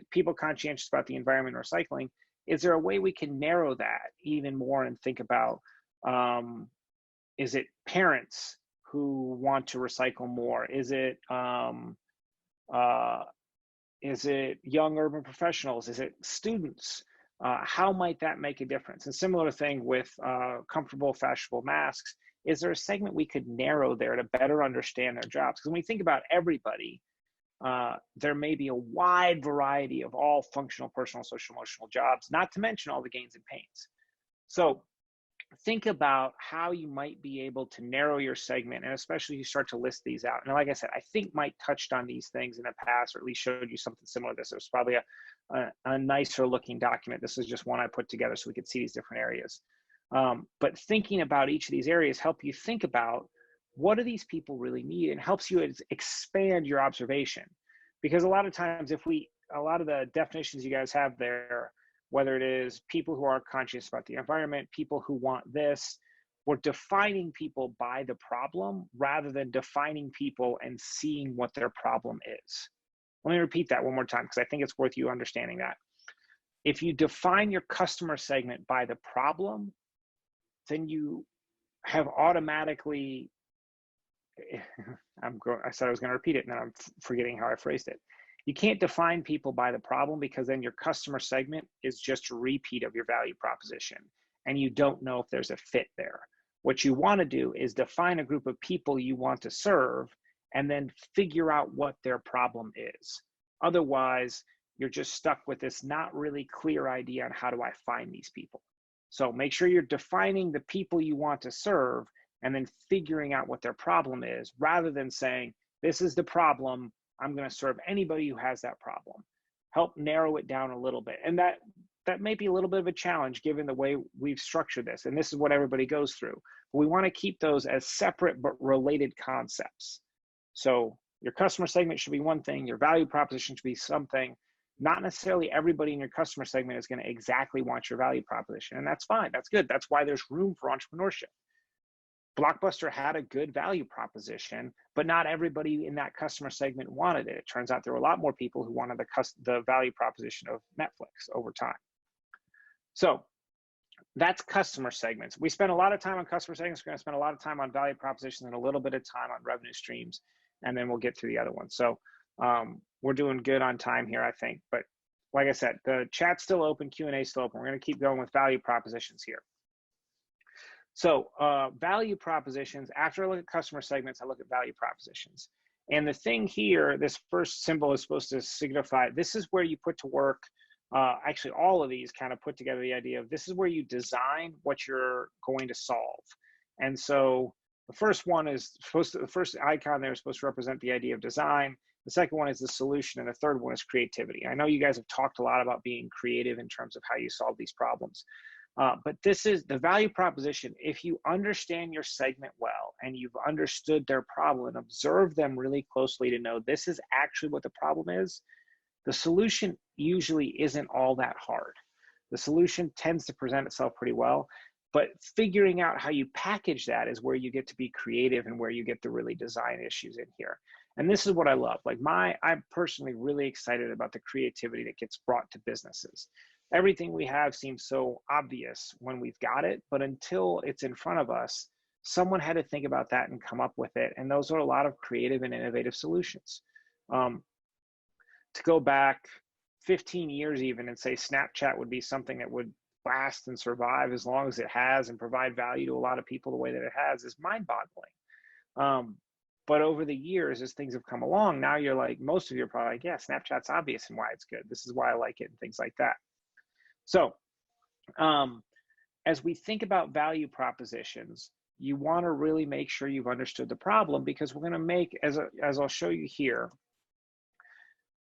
S3: people conscientious about the environment and recycling, is there a way we can narrow that even more and think about, is it parents who want to recycle more? Is it young urban professionals? Is it students? How might that make a difference? And similar thing with comfortable, fashionable masks. Is there a segment we could narrow there to better understand their jobs? Because when we think about everybody, there may be a wide variety of all functional, personal, social, emotional jobs, not to mention all the gains and pains. So think about how you might be able to narrow your segment, and especially you start to list these out. And like I said, I think Mike touched on these things in the past, or at least showed you something similar to this. It was probably a nicer looking document. This is just one I put together so we could see these different areas. But thinking about each of these areas help you think about what do these people really need, and helps you expand your observation. Because a lot of times a lot of the definitions you guys have there, whether it is people who are conscious about the environment, people who want this, we're defining people by the problem rather than defining people and seeing what their problem is. Let me repeat that one more time, because I think it's worth you understanding that. If you define your customer segment by the problem, then you have automatically, I said I was going to repeat it, and then I'm forgetting how I phrased it. You can't define people by the problem, because then your customer segment is just a repeat of your value proposition, and you don't know if there's a fit there. What you want to do is define a group of people you want to serve, and then figure out what their problem is. Otherwise, you're just stuck with this not really clear idea on how do I find these people. So make sure you're defining the people you want to serve, and then figuring out what their problem is, rather than saying, this is the problem, I'm going to serve anybody who has that problem. Help narrow it down a little bit. And that may be a little bit of a challenge given the way we've structured this. And this is what everybody goes through. But we want to keep those as separate but related concepts. So your customer segment should be one thing, your value proposition should be something. Not necessarily everybody in your customer segment is going to exactly want your value proposition. And that's fine. That's good. That's why there's room for entrepreneurship. Blockbuster had a good value proposition, but not everybody in that customer segment wanted it. It turns out there were a lot more people who wanted the value proposition of Netflix over time. So that's customer segments. We spent a lot of time on customer segments. We're going to spend a lot of time on value propositions and a little bit of time on revenue streams, and then we'll get to the other ones. So we're doing good on time here, I think. But like I said, the chat's still open, Q&A still open. We're going to keep going with value propositions here. So value propositions, after I look at customer segments, I look at value propositions. And the thing here, this first symbol is supposed to signify, this is where you put to work, actually all of these kind of put together the idea of this is where you design what you're going to solve. And so the first one is the first icon there is supposed to represent the idea of design. The second one is the solution, and the third one is creativity. I know you guys have talked a lot about being creative in terms of how you solve these problems. But this is the value proposition. If you understand your segment well and you've understood their problem and observed them really closely to know this is actually what the problem is, the solution usually isn't all that hard. The solution tends to present itself pretty well, but figuring out how you package that is where you get to be creative and where you get the really design issues in here. And this is what I love. Like I'm personally really excited about the creativity that gets brought to businesses. Everything we have seems so obvious when we've got it, but until it's in front of us, someone had to think about that and come up with it. And those are a lot of creative and innovative solutions. To go back 15 years even and say Snapchat would be something that would last and survive as long as it has and provide value to a lot of people the way that it has is mind-boggling. But over the years, as things have come along, now you're like, most of you are probably like, yeah, Snapchat's obvious and why it's good. This is why I like it and things like that. So as we think about value propositions, you want to really make sure you've understood the problem, because we're going to make, as I'll show you here,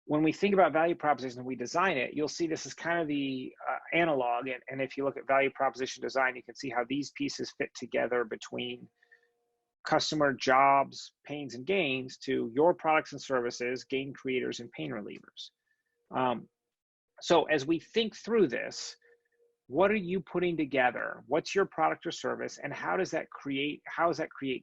S3: when we think about value propositions and we design it, you'll see this is kind of the, analog. And if you look at value proposition design, you can see how these pieces fit together between customer, jobs, pains and gains, to your products and services, gain creators and pain relievers. So as we think through this, what are you putting together? What's your product or service, and how does that create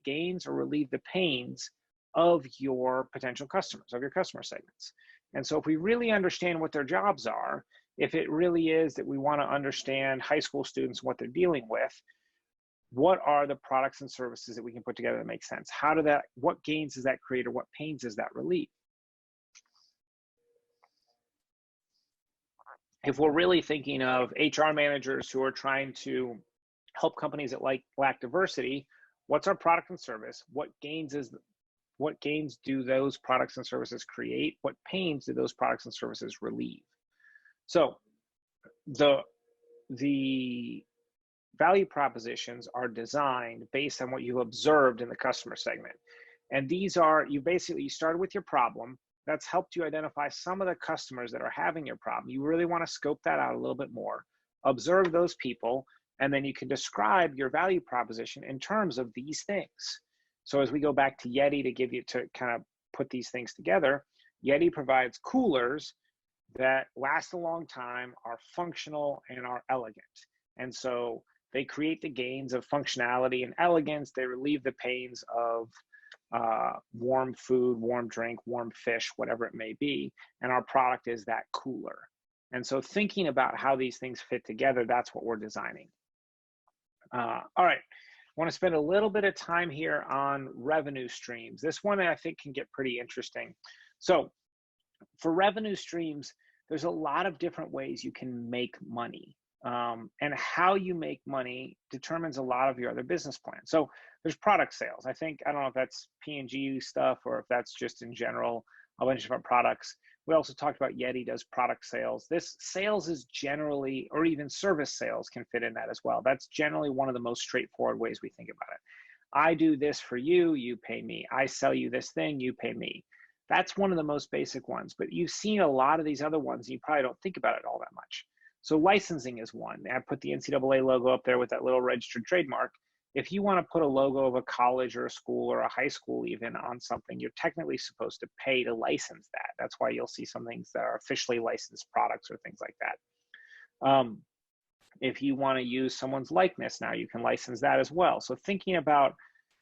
S3: gains or relieve the pains of your potential customers, of your customer segments? And so if we really understand what their jobs are, if it really is that we want to understand high school students, what they're dealing with, what are the products and services that we can put together that make sense? What gains does that create, or what pains does that relieve? If we're really thinking of HR managers who are trying to help companies that lack diversity, what's our product and service? What gains do those products and services create? What pains do those products and services relieve? So the value propositions are designed based on what you observed in the customer segment. And these are, you started with your problem. That's helped you identify some of the customers that are having your problem. You really want to scope that out a little bit more, observe those people, and then you can describe your value proposition in terms of these things. So as we go back to Yeti to kind of put these things together, Yeti provides coolers that last a long time, are functional, and are elegant. And so they create the gains of functionality and elegance. They relieve the pains of warm food, warm drink, warm fish, whatever it may be. And our product is that cooler. And so thinking about how these things fit together, that's what we're designing. All right. I want to spend a little bit of time here on revenue streams. This one I think can get pretty interesting. So for revenue streams, there's a lot of different ways you can make money. And how you make money determines a lot of your other business plans. So there's product sales. I don't know if that's P&G stuff or if that's just in general, a bunch of different products. We also talked about Yeti does product sales. This sales is generally, or even service sales can fit in that as well. That's generally one of the most straightforward ways we think about it. I do this for you, you pay me. I sell you this thing, you pay me. That's one of the most basic ones, but you've seen a lot of these other ones and you probably don't think about it all that much. So licensing is one. I put the NCAA logo up there with that little registered trademark. If you want to put a logo of a college or a school or a high school even on something, you're technically supposed to pay to license that. That's why you'll see some things that are officially licensed products or things like that. If you want to use someone's likeness now, you can license that as well. So thinking about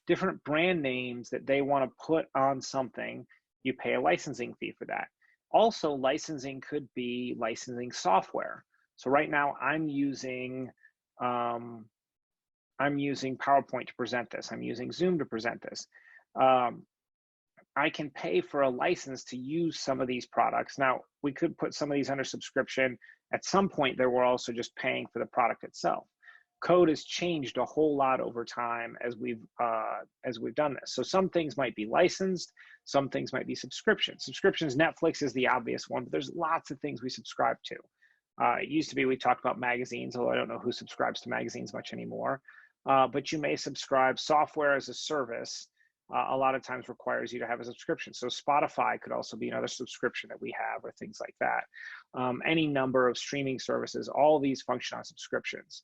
S3: different brand names that they want to put on something, you pay a licensing fee for that. Also, licensing could be licensing software. So right now I'm using PowerPoint to present this. I'm using Zoom to present this. I can pay for a license to use some of these products. Now, we could put some of these under subscription. At some point, there we're also just paying for the product itself. Code has changed a whole lot over time as we've done this. So some things might be licensed, some things might be subscription. Subscriptions, Netflix is the obvious one, but there's lots of things we subscribe to. It used to be we talked about magazines, although I don't know who subscribes to magazines much anymore. But you may subscribe. Software as a service a lot of times requires you to have a subscription. So Spotify could also be another subscription that we have, or things like that. Any number of streaming services, all these function on subscriptions,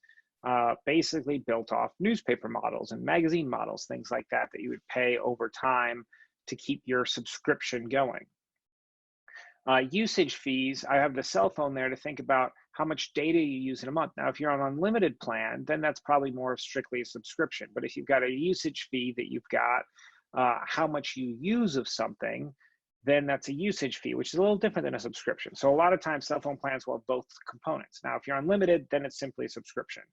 S3: basically built off newspaper models and magazine models, things like that, that you would pay over time to keep your subscription going. Usage fees, I have the cell phone there to think about how much data you use in a month. Now, if you're on an unlimited plan, then that's probably more of strictly a subscription. But if you've got a usage fee that you've got, how much you use of something, then that's a usage fee, which is a little different than a subscription. So a lot of times cell phone plans will have both components. Now, if you're unlimited, then it's simply a subscription.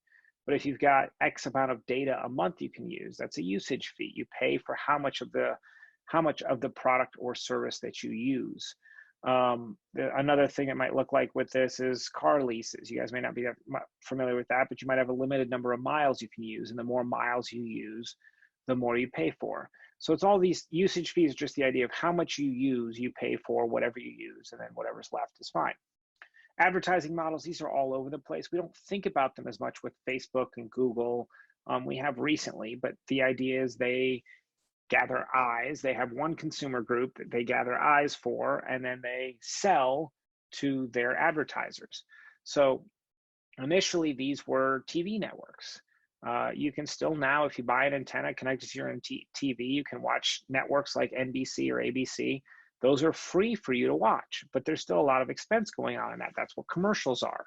S3: But if you've got X amount of data a month you can use, that's a usage fee. You pay for how much of the product or service that you use. Another thing it might look like with this is car leases. You guys may not be familiar with that, but you might have a limited number of miles you can use, and the more miles you use, the more you pay for. So it's all these usage fees, just the idea of how much you use, you pay for whatever you use, and then whatever's left is fine. Advertising models, these are all over the place. We don't think about them as much with Facebook and Google. We have recently, but the idea is they gather eyes. They have one consumer group that they gather eyes for, and then they sell to their advertisers. So Initially, these were TV networks. You can still now, if you buy an antenna connected to your own TV, you can watch networks like NBC or ABC. Those are free for you to watch, but there's still a lot of expense going on in that. That's what commercials are.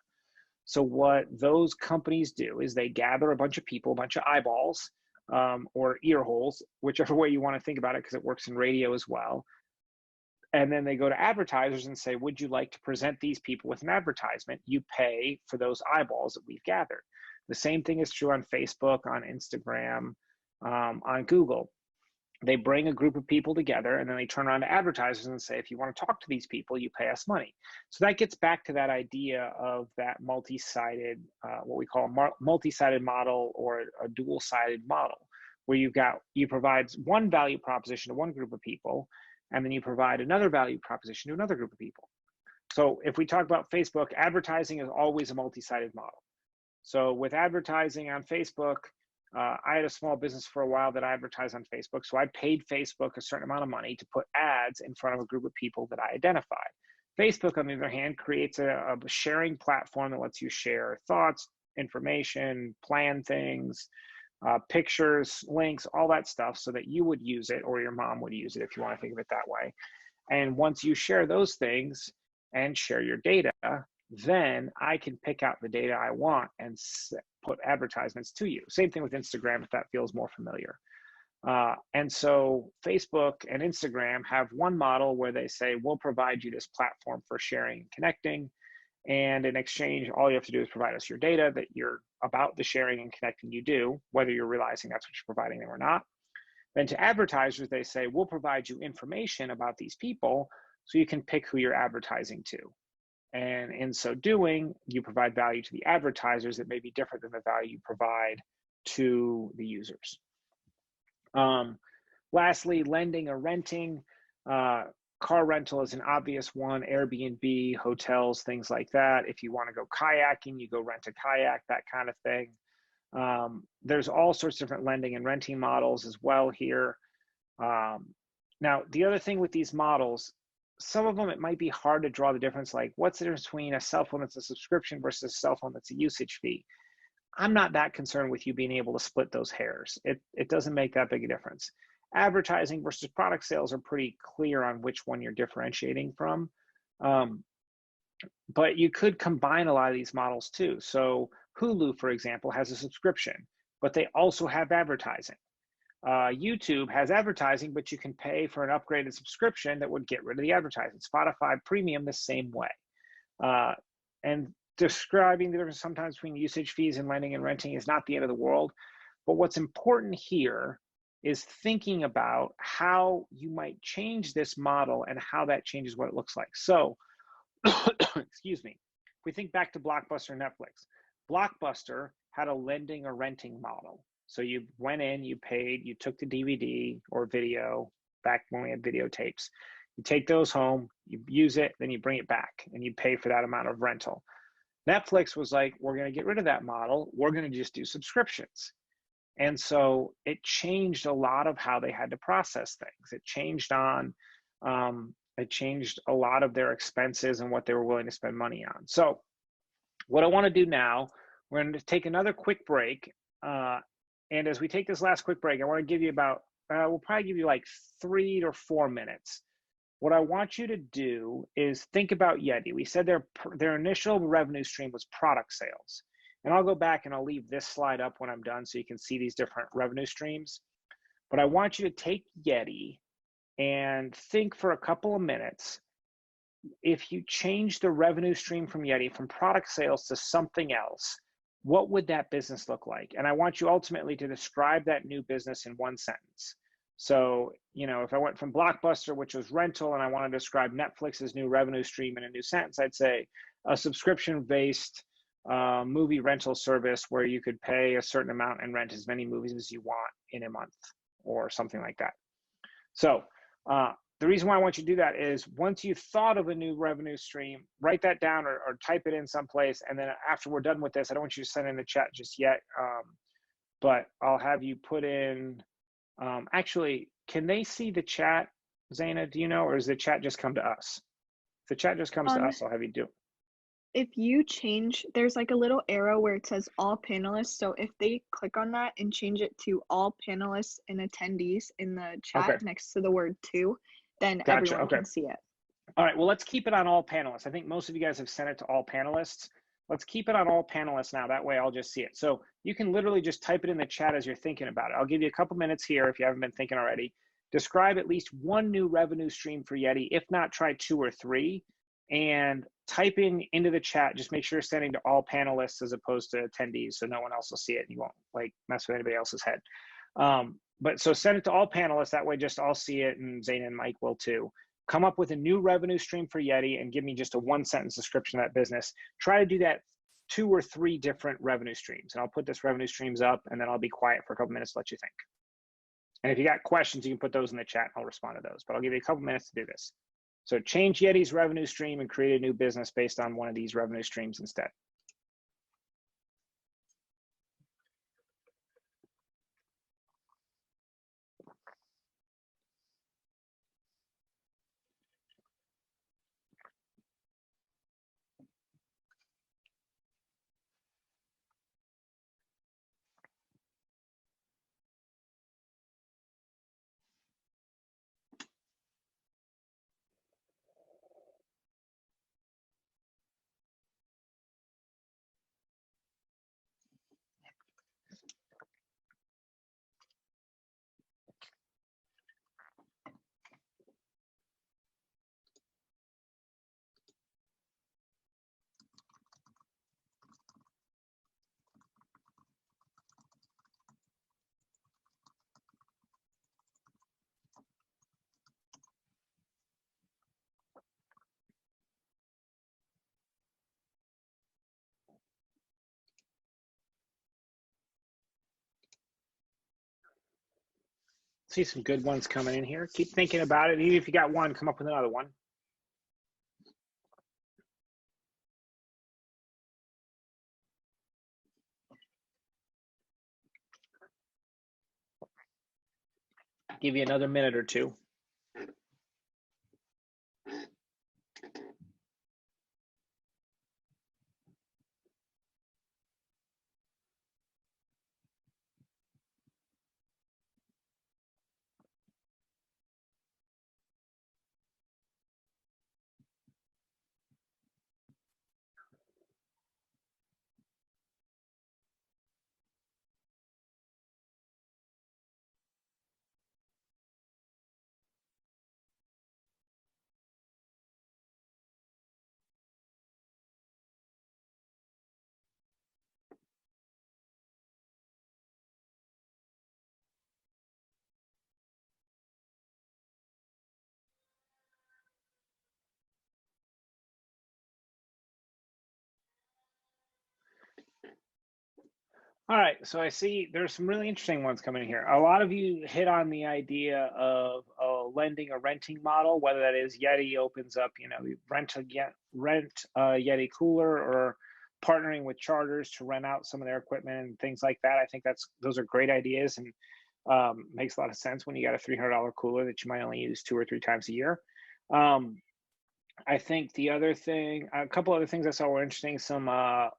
S3: So what those companies do is they gather a bunch of people, a bunch of eyeballs, or ear holes, whichever way you want to think about it, because it works in radio as well. And then they go to advertisers and say, would you like to present these people with an advertisement? You pay for those eyeballs that we've gathered. The same thing is true on Facebook, on Instagram, on Google. They bring a group of people together and then they turn around to advertisers and say, if you want to talk to these people, you pay us money. So that gets back to that idea of that multi-sided, what we call a multi-sided model or a dual-sided model, where you provide one value proposition to one group of people, and then you provide another value proposition to another group of people. So if we talk about Facebook, advertising is always a multi-sided model. So with advertising on Facebook, I had a small business for a while that I advertised on Facebook. So I paid Facebook a certain amount of money to put ads in front of a group of people that I identified. Facebook, on the other hand, creates a sharing platform that lets you share thoughts, information, plan things, pictures, links, all that stuff, so that you would use it or your mom would use it, if you want to think of it that way. And once you share those things and share your data, then I can pick out the data I want and put advertisements to you. Same thing with Instagram, if that feels more familiar. And so Facebook and Instagram have one model where they say, we'll provide you this platform for sharing and connecting. And in exchange, all you have to do is provide us your data that you're about the sharing and connecting you do, whether you're realizing that's what you're providing them or not. Then to advertisers, they say, we'll provide you information about these people so you can pick who you're advertising to. And in so doing, you provide value to the advertisers that may be different than the value you provide to the users. Lastly, lending or renting. Car rental is an obvious one, Airbnb, hotels, things like that. If you want to go kayaking, you go rent a kayak, that kind of thing. There's all sorts of different lending and renting models as well here. Now, the other thing with these models, some of them, it might be hard to draw the difference, like what's the difference between a cell phone that's a subscription versus a cell phone that's a usage fee? I'm not that concerned with you being able to split those hairs. It doesn't make that big a difference. Advertising versus product sales are pretty clear on which one you're differentiating from. But you could combine a lot of these models too. So Hulu, for example, has a subscription, but they also have advertising. YouTube has advertising, but you can pay for an upgraded subscription that would get rid of the advertising. Spotify Premium the same way. And describing the difference sometimes between usage fees and lending and renting is not the end of the world. But what's important here is thinking about how you might change this model and how that changes what it looks like. So, excuse me, if we think back to Blockbuster and Netflix, Blockbuster had a lending or renting model. So you went in, you paid, you took the DVD or video, back when we had videotapes. You take those home, you use it, then you bring it back and you pay for that amount of rental. Netflix was like, we're going to get rid of that model. We're going to just do subscriptions. And so it changed a lot of how they had to process things. It changed a lot of their expenses and what they were willing to spend money on. So what I want to do now, we're going to take another quick break. And as we take this last quick break, I want to give you about, we'll probably give you like 3 to 4 minutes. What I want you to do is think about Yeti. We said their initial revenue stream was product sales. And I'll go back and I'll leave this slide up when I'm done so you can see these different revenue streams. But I want you to take Yeti and think for a couple of minutes, if you change the revenue stream from Yeti, from product sales to something else, what would that business look like? And I want you ultimately to describe that new business in one sentence. So, you know, if I went from Blockbuster, which was rental, and I want to describe Netflix's new revenue stream in a new sentence, I'd say a subscription-based movie rental service where you could pay a certain amount and rent as many movies as you want in a month or something like that. So the reason why I want you to do that is once you've thought of a new revenue stream, write that down or type it in someplace. And then after we're done with this, I don't want you to send in the chat just yet, but I'll have you put in, actually, can they see the chat, Zaina, do you know, or does the chat just come to us? If the chat just comes to us, I'll have you do it.
S1: if you change, there's like a little arrow where it says all panelists. So if they click on that and change it to all panelists and attendees in the chat
S3: Okay,
S1: next to the word two, then
S3: gotcha.
S1: everyone
S3: Okay.
S1: can see it.
S3: All right, well, let's keep it on all panelists. I think most of you guys have sent it to all panelists. Let's keep it on all panelists now. That way I'll just see it. So you can literally just type it in the chat as you're thinking about it. I'll give you a couple minutes here if you haven't been thinking already. Describe at least one new revenue stream for Yeti. If not, try 2 or 3. And typing into the chat, just make sure you're sending to all panelists as opposed to attendees so no one else will see it and you won't like mess with anybody else's head. But so send it to all panelists. That way just I'll see it and Zane and Mike will too. Come up with a new revenue stream for Yeti and give me just a 1-sentence description of that business. Try to do that 2 or 3 different revenue streams. And I'll put this revenue streams up and then I'll be quiet for a couple minutes to let you think. And if you got questions, you can put those in the chat and I'll respond to those. But I'll give you a couple minutes to do this. So change Yeti's revenue stream and create a new business based on one of these revenue streams instead. See some good ones coming in here. Keep thinking about it. Even if you got one, come up with another one. Give you another minute or two. All right, so I see there's some really interesting ones coming in here. A lot of you hit on the idea of lending or renting model, whether that is Yeti opens up, you rent a Yeti cooler, or partnering with charters to rent out some of their equipment and things like that. I think those are great ideas and makes a lot of sense when you got a $300 cooler that you might only use 2 or 3 times a year. I think the other thing, a couple other things I saw were interesting, some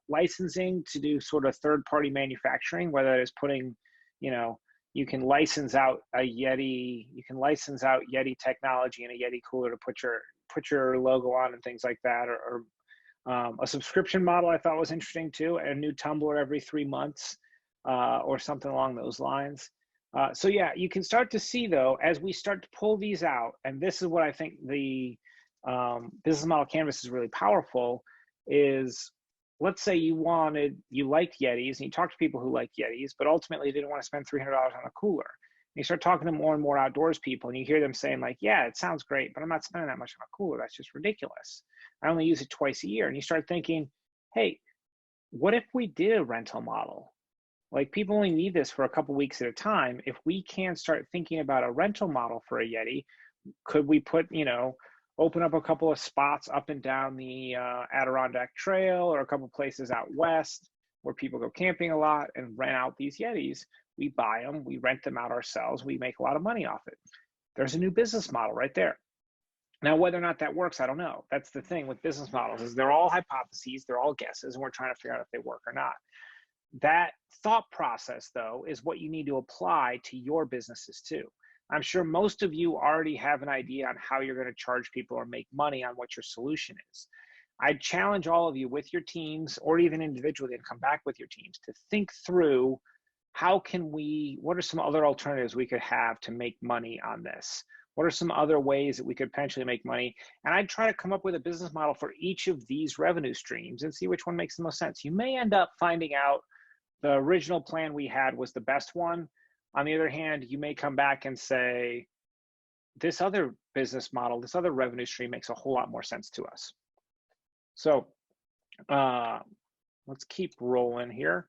S3: licensing to do sort of third-party manufacturing, whether it is putting, you can license out a Yeti, Yeti technology in a Yeti cooler to put your logo on and things like that, or a subscription model I thought was interesting too, a new tumbler every 3 months or something along those lines. So yeah, you can start to see though, as we start to pull these out, and this is what I think the business model canvas is really powerful, is let's say you liked Yetis and you talk to people who like Yetis, but ultimately didn't want to spend $300 on a cooler. And you start talking to more and more outdoors people and you hear them saying like, yeah, it sounds great, but I'm not spending that much on a cooler. That's just ridiculous. I only use it twice a year. And you start thinking, hey, what if we did a rental model? Like people only need this for a couple weeks at a time. If we can start thinking about a rental model for a Yeti, could we put, open up a couple of spots up and down the Adirondack Trail or a couple places out west where people go camping a lot and rent out these Yetis. We buy them, we rent them out ourselves, we make a lot of money off it. There's a new business model right there. Now, whether or not that works, I don't know. That's the thing with business models, is they're all hypotheses, they're all guesses, and we're trying to figure out if they work or not. That thought process, though, is what you need to apply to your businesses too. I'm sure most of you already have an idea on how you're going to charge people or make money on what your solution is. I challenge all of you with your teams, or even individually, and come back with your teams to think through what are some other alternatives we could have to make money on this? What are some other ways that we could potentially make money? And I'd try to come up with a business model for each of these revenue streams and see which one makes the most sense. You may end up finding out the original plan we had was the best one. On the other hand, you may come back and say, this other business model, this other revenue stream makes a whole lot more sense to us. So let's keep rolling here.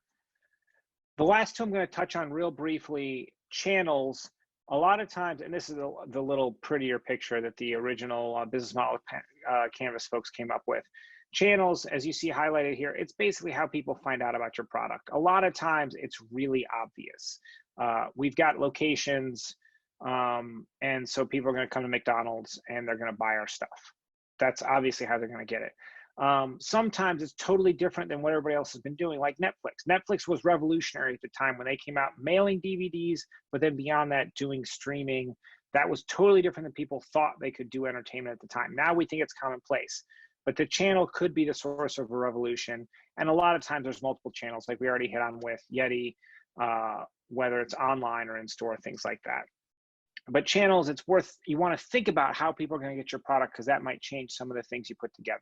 S3: The last two I'm going to touch on real briefly, channels. A lot of times, and this is the little prettier picture that the original business model Canvas folks came up with. Channels, as you see highlighted here, it's basically how people find out about your product. A lot of times it's really obvious. We've got locations, and so people are going to come to McDonald's and they're going to buy our stuff. That's obviously how they're going to get it. Sometimes it's totally different than what everybody else has been doing, like Netflix. Netflix was revolutionary at the time when they came out, mailing DVDs, but then beyond that, doing streaming. That was totally different than people thought they could do entertainment at the time. Now we think it's commonplace, but the channel could be the source of a revolution. And a lot of times there's multiple channels, like we already hit on with Yeti, whether it's online or in store, things like that. But channels, you want to think about how people are going to get your product, because that might change some of the things you put together.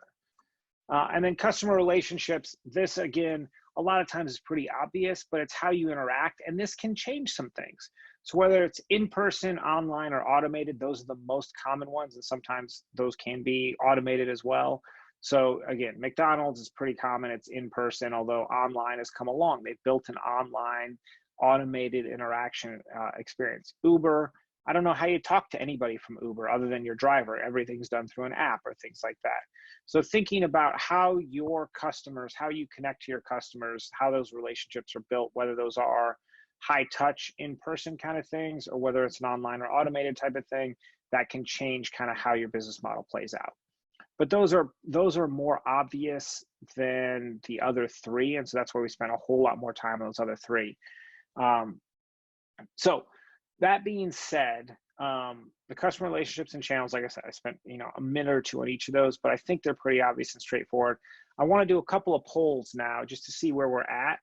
S3: And then customer relationships, this again, a lot of times is pretty obvious, but it's how you interact, and this can change some things. So whether it's in person, online, or automated, those are the most common ones, and sometimes those can be automated as well. So again, McDonald's is pretty common, it's in person, although online has come along. They've built an online automated interaction experience. Uber, I don't know how you talk to anybody from Uber other than your driver. Everything's done through an app or things like that. So thinking about how your customers, how you connect to your customers, how those relationships are built, whether those are high touch in-person kind of things, or whether it's an online or automated type of thing, that can change kind of how your business model plays out. But those are more obvious than the other three. And so that's where we spent a whole lot more time on those other three. So that being said, the customer relationships and channels, like I said, I spent a minute or two on each of those, but I think they're pretty obvious and straightforward. I want to do a couple of polls now just to see where we're at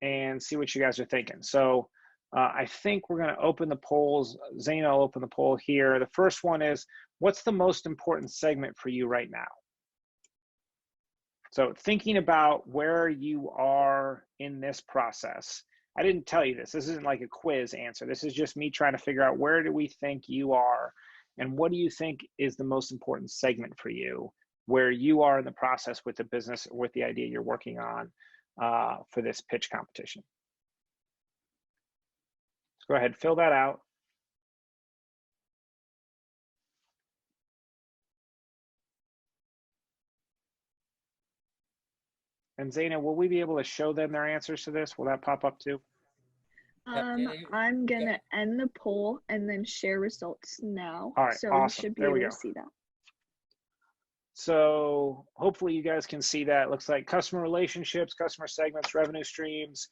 S3: and see what you guys are thinking. So I think we're going to open the polls. Zane will open the poll here. The first one is, what's the most important segment for you right now? So thinking about where you are in this process. I didn't tell you this. This isn't like a quiz answer. This is just me trying to figure out, where do we think you are, and what do you think is the most important segment for you, where you are in the process with the business or with the idea you're working on for this pitch competition. So go ahead, fill that out. And Zaina, will we be able to show them their answers to this? Will that pop up too?
S1: I'm gonna end the poll and then share results now.
S3: All right,
S1: so
S3: awesome.
S1: You should be able to see that.
S3: So hopefully you guys can see that. It looks like customer relationships, customer segments, revenue streams.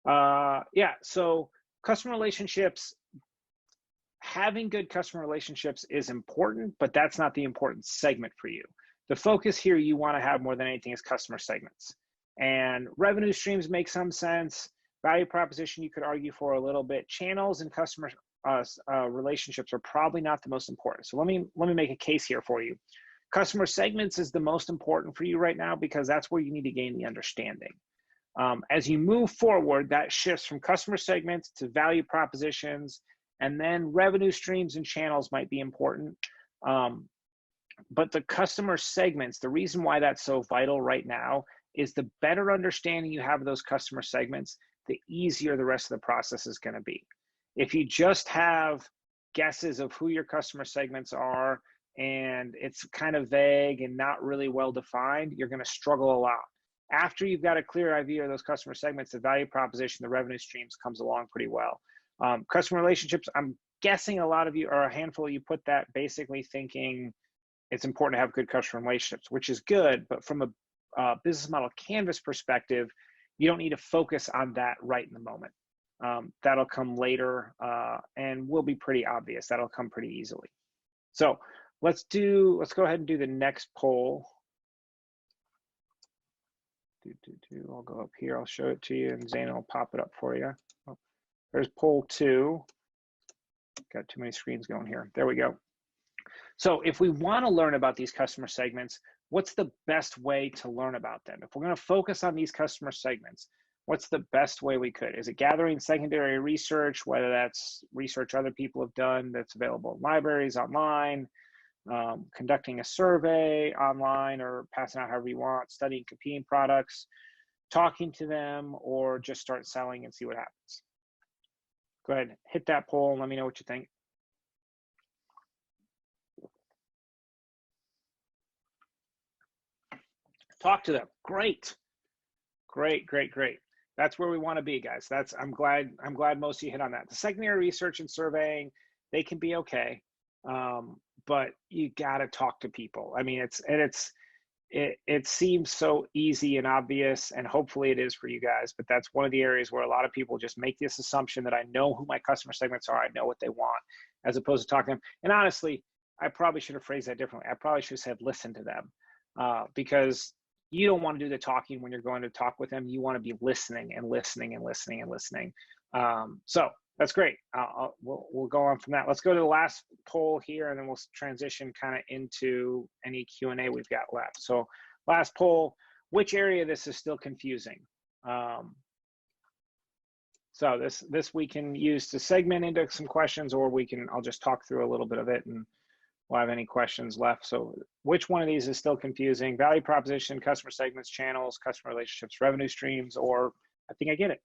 S3: Yeah, so customer relationships, having good customer relationships is important, but that's not the important segment for you. The focus here you want to have more than anything is customer segments. And revenue streams make some sense. Value proposition, you could argue for a little bit. Channels and customer relationships are probably not the most important. So let me make a case here for you. Customer segments is the most important for you right now, because that's where you need to gain the understanding. As you move forward, that shifts from customer segments to value propositions, and then revenue streams and channels might be important. But the customer segments, the reason why that's so vital right now is the better understanding you have of those customer segments, the easier the rest of the process is going to be. If you just have guesses of who your customer segments are and it's kind of vague and not really well defined, you're going to struggle a lot. After you've got a clear idea of those customer segments, the value proposition, the revenue streams comes along pretty well. Customer relationships, I'm guessing a lot of you, or a handful of you, put that basically thinking it's important to have good customer relationships, which is good, but from a business model canvas perspective, you don't need to focus on that right in the moment. That'll come later and will be pretty obvious. That'll come pretty easily. So let's go ahead and do the next poll. I'll go up here, I'll show it to you, and Zaina will pop it up for you. Oh, there's poll 2. Got too many screens going here. There we go. So if we want to learn about these customer segments, what's the best way to learn about them? If we're going to focus on these customer segments, what's the best way we could? Is it gathering secondary research, whether that's research other people have done that's available in libraries, online, conducting a survey online, or passing out however you want, studying competing products, talking to them, or just start selling and see what happens? Go ahead, hit that poll and let me know what you think. Talk to them. Great. That's where we want to be, guys. I'm glad most of you hit on that. The secondary research and surveying, they can be okay, but you got to talk to people. I mean, it seems so easy and obvious, and hopefully it is for you guys, but that's one of the areas where a lot of people just make this assumption that I know who my customer segments are, I know what they want, as opposed to talking to them. And honestly, I probably should have phrased that differently. I probably should have said, listen to them, because you don't want to do the talking when you're going to talk with them. You want to be listening and listening and listening and listening. So that's great. We'll go on from that. Let's go to the last poll here, and then we'll transition kind of into any Q&A we've got left. So last poll, which area of this is still confusing? So this we can use to segment into some questions, or I'll just talk through a little bit of it and we'll have any questions left. So which one of these is still confusing? Value proposition, customer segments, channels, customer relationships, revenue streams, or I think I get it.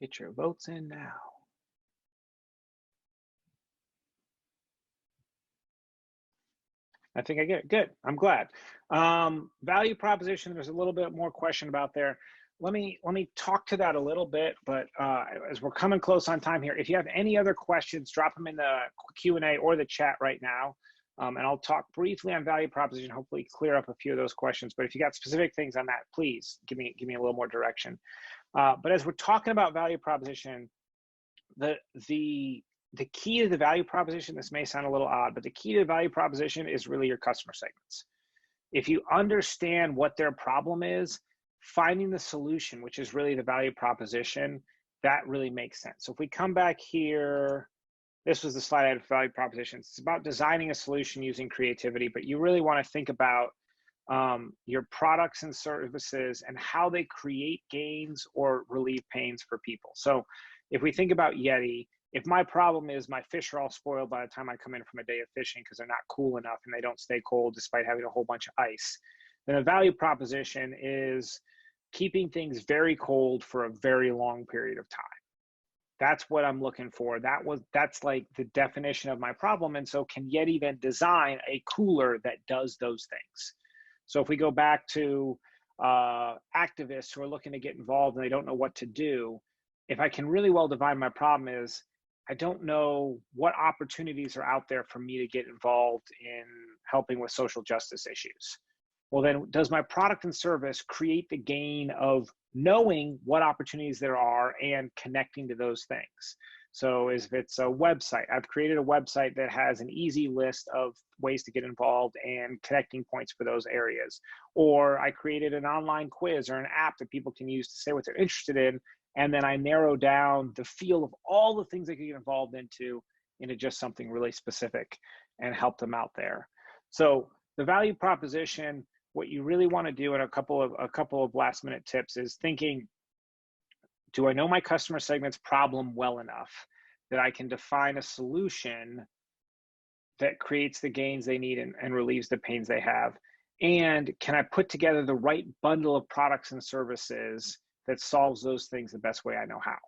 S3: Get your votes in now. I think I get it. Good. I'm glad. Value proposition, there's a little bit more question about there. Let me talk to that a little bit, but as we're coming close on time here, if you have any other questions, drop them in the Q&A or the chat right now. And I'll talk briefly on value proposition, hopefully clear up a few of those questions. But if you got specific things on that, please give me a little more direction. But as we're talking about value proposition, the key to the value proposition, this may sound a little odd, but the key to the value proposition is really your customer segments. If you understand what their problem is, finding the solution, which is really the value proposition, that really makes sense. So if we come back here, this was the slide I had for value propositions. It's about designing a solution using creativity, but you really want to think about your products and services and how they create gains or relieve pains for people. So if we think about Yeti, if my problem is my fish are all spoiled by the time I come in from a day of fishing because they're not cool enough and they don't stay cold despite having a whole bunch of ice, then a value proposition is keeping things very cold for a very long period of time. That's what I'm looking for. That's like the definition of my problem. And so can Yeti then design a cooler that does those things? So if we go back to activists who are looking to get involved and they don't know what to do, if I can really well define my problem is, I don't know what opportunities are out there for me to get involved in helping with social justice issues. Well, then does my product and service create the gain of knowing what opportunities there are and connecting to those things? So if it's a website, I've created a website that has an easy list of ways to get involved and connecting points for those areas. Or I created an online quiz or an app that people can use to say what they're interested in. And then I narrow down the field of all the things they can get involved into just something really specific and help them out there. So the value proposition, what you really want to do, and a couple of last minute tips, is thinking, do I know my customer segment's problem well enough that I can define a solution that creates the gains they need and relieves the pains they have? And can I put together the right bundle of products and services that solves those things the best way I know how.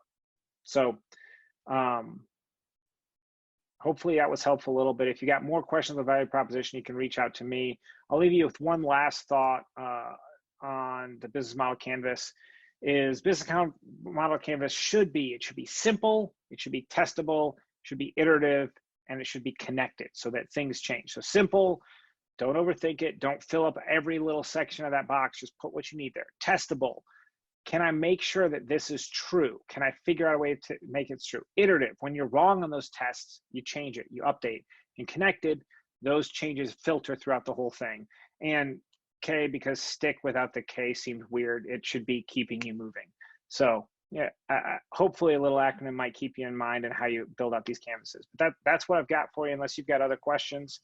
S3: So hopefully that was helpful a little bit. If you got more questions on value proposition, you can reach out to me. I'll leave you with one last thought on the business model canvas. Is business model canvas should be simple, it should be testable, it should be iterative, and it should be connected so that things change. So simple, don't overthink it, don't fill up every little section of that box, just put what you need there. Testable, can I make sure that this is true? Can I figure out a way to make it true? Iterative, when you're wrong on those tests, you change it, you update. And connected, those changes filter throughout the whole thing. And K, because stick without the K seemed weird, it should be keeping you moving. So yeah, hopefully a little acronym might keep you in mind and how you build out these canvases. But that's what I've got for you, unless you've got other questions.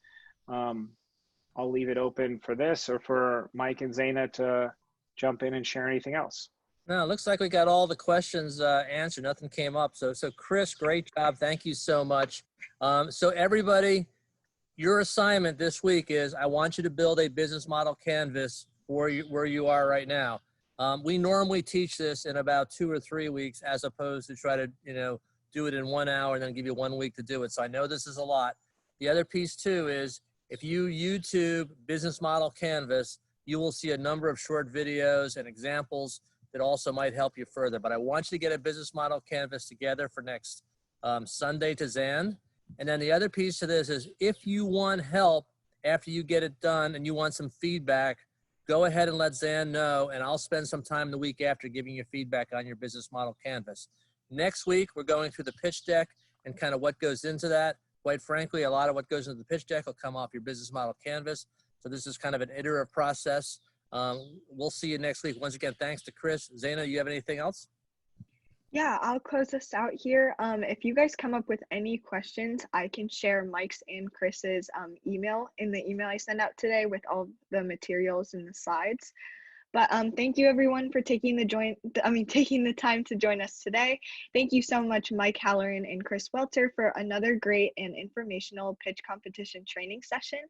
S3: I'll leave it open for this or for Mike and Zaina to jump in and share anything else.
S2: No, it looks like we got all the questions answered. Nothing came up. So Chris, great job. Thank you so much. So everybody, your assignment this week is I want you to build a business model canvas for you, where you are right now. We normally teach this in about 2 or 3 weeks, as opposed to try to, do it in 1 hour and then give you 1 week to do it. So I know this is a lot. The other piece too is if you YouTube business model canvas, you will see a number of short videos and examples that also might help you further. But I want you to get a business model canvas together for next Sunday to Zan. And then the other piece to this is if you want help after you get it done and you want some feedback, go ahead and let Zan know, and I'll spend some time the week after giving you feedback on your business model canvas. Next week, we're going through the pitch deck and kind of what goes into that. Quite frankly, a lot of what goes into the pitch deck will come off your business model canvas. So this is kind of an iterative process. We'll see you next week. Once again, thanks to Chris. Zaina, you have anything else?
S1: Yeah, I'll close this out here. If you guys come up with any questions, I can share Mike's and Chris's email in the email I send out today with all the materials and the slides. But thank you everyone for taking the time to join us today. Thank you so much, Mike Halloran and Chris Welter, for another great and informational pitch competition training session.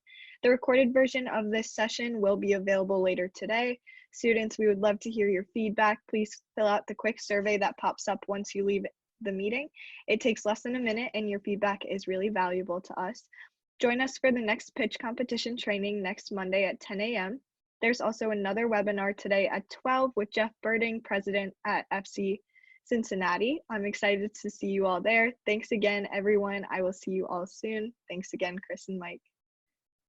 S1: The recorded version of this session will be available later today. Students, we would love to hear your feedback. Please fill out the quick survey that pops up once you leave the meeting. It takes less than a minute and your feedback is really valuable to us. Join us for the next pitch competition training next Monday at 10 a.m. There's also another webinar today at 12 with Jeff Birding, president at FC Cincinnati. I'm excited to see you all there. Thanks again, everyone. I will see you all soon. Thanks again, Chris and Mike.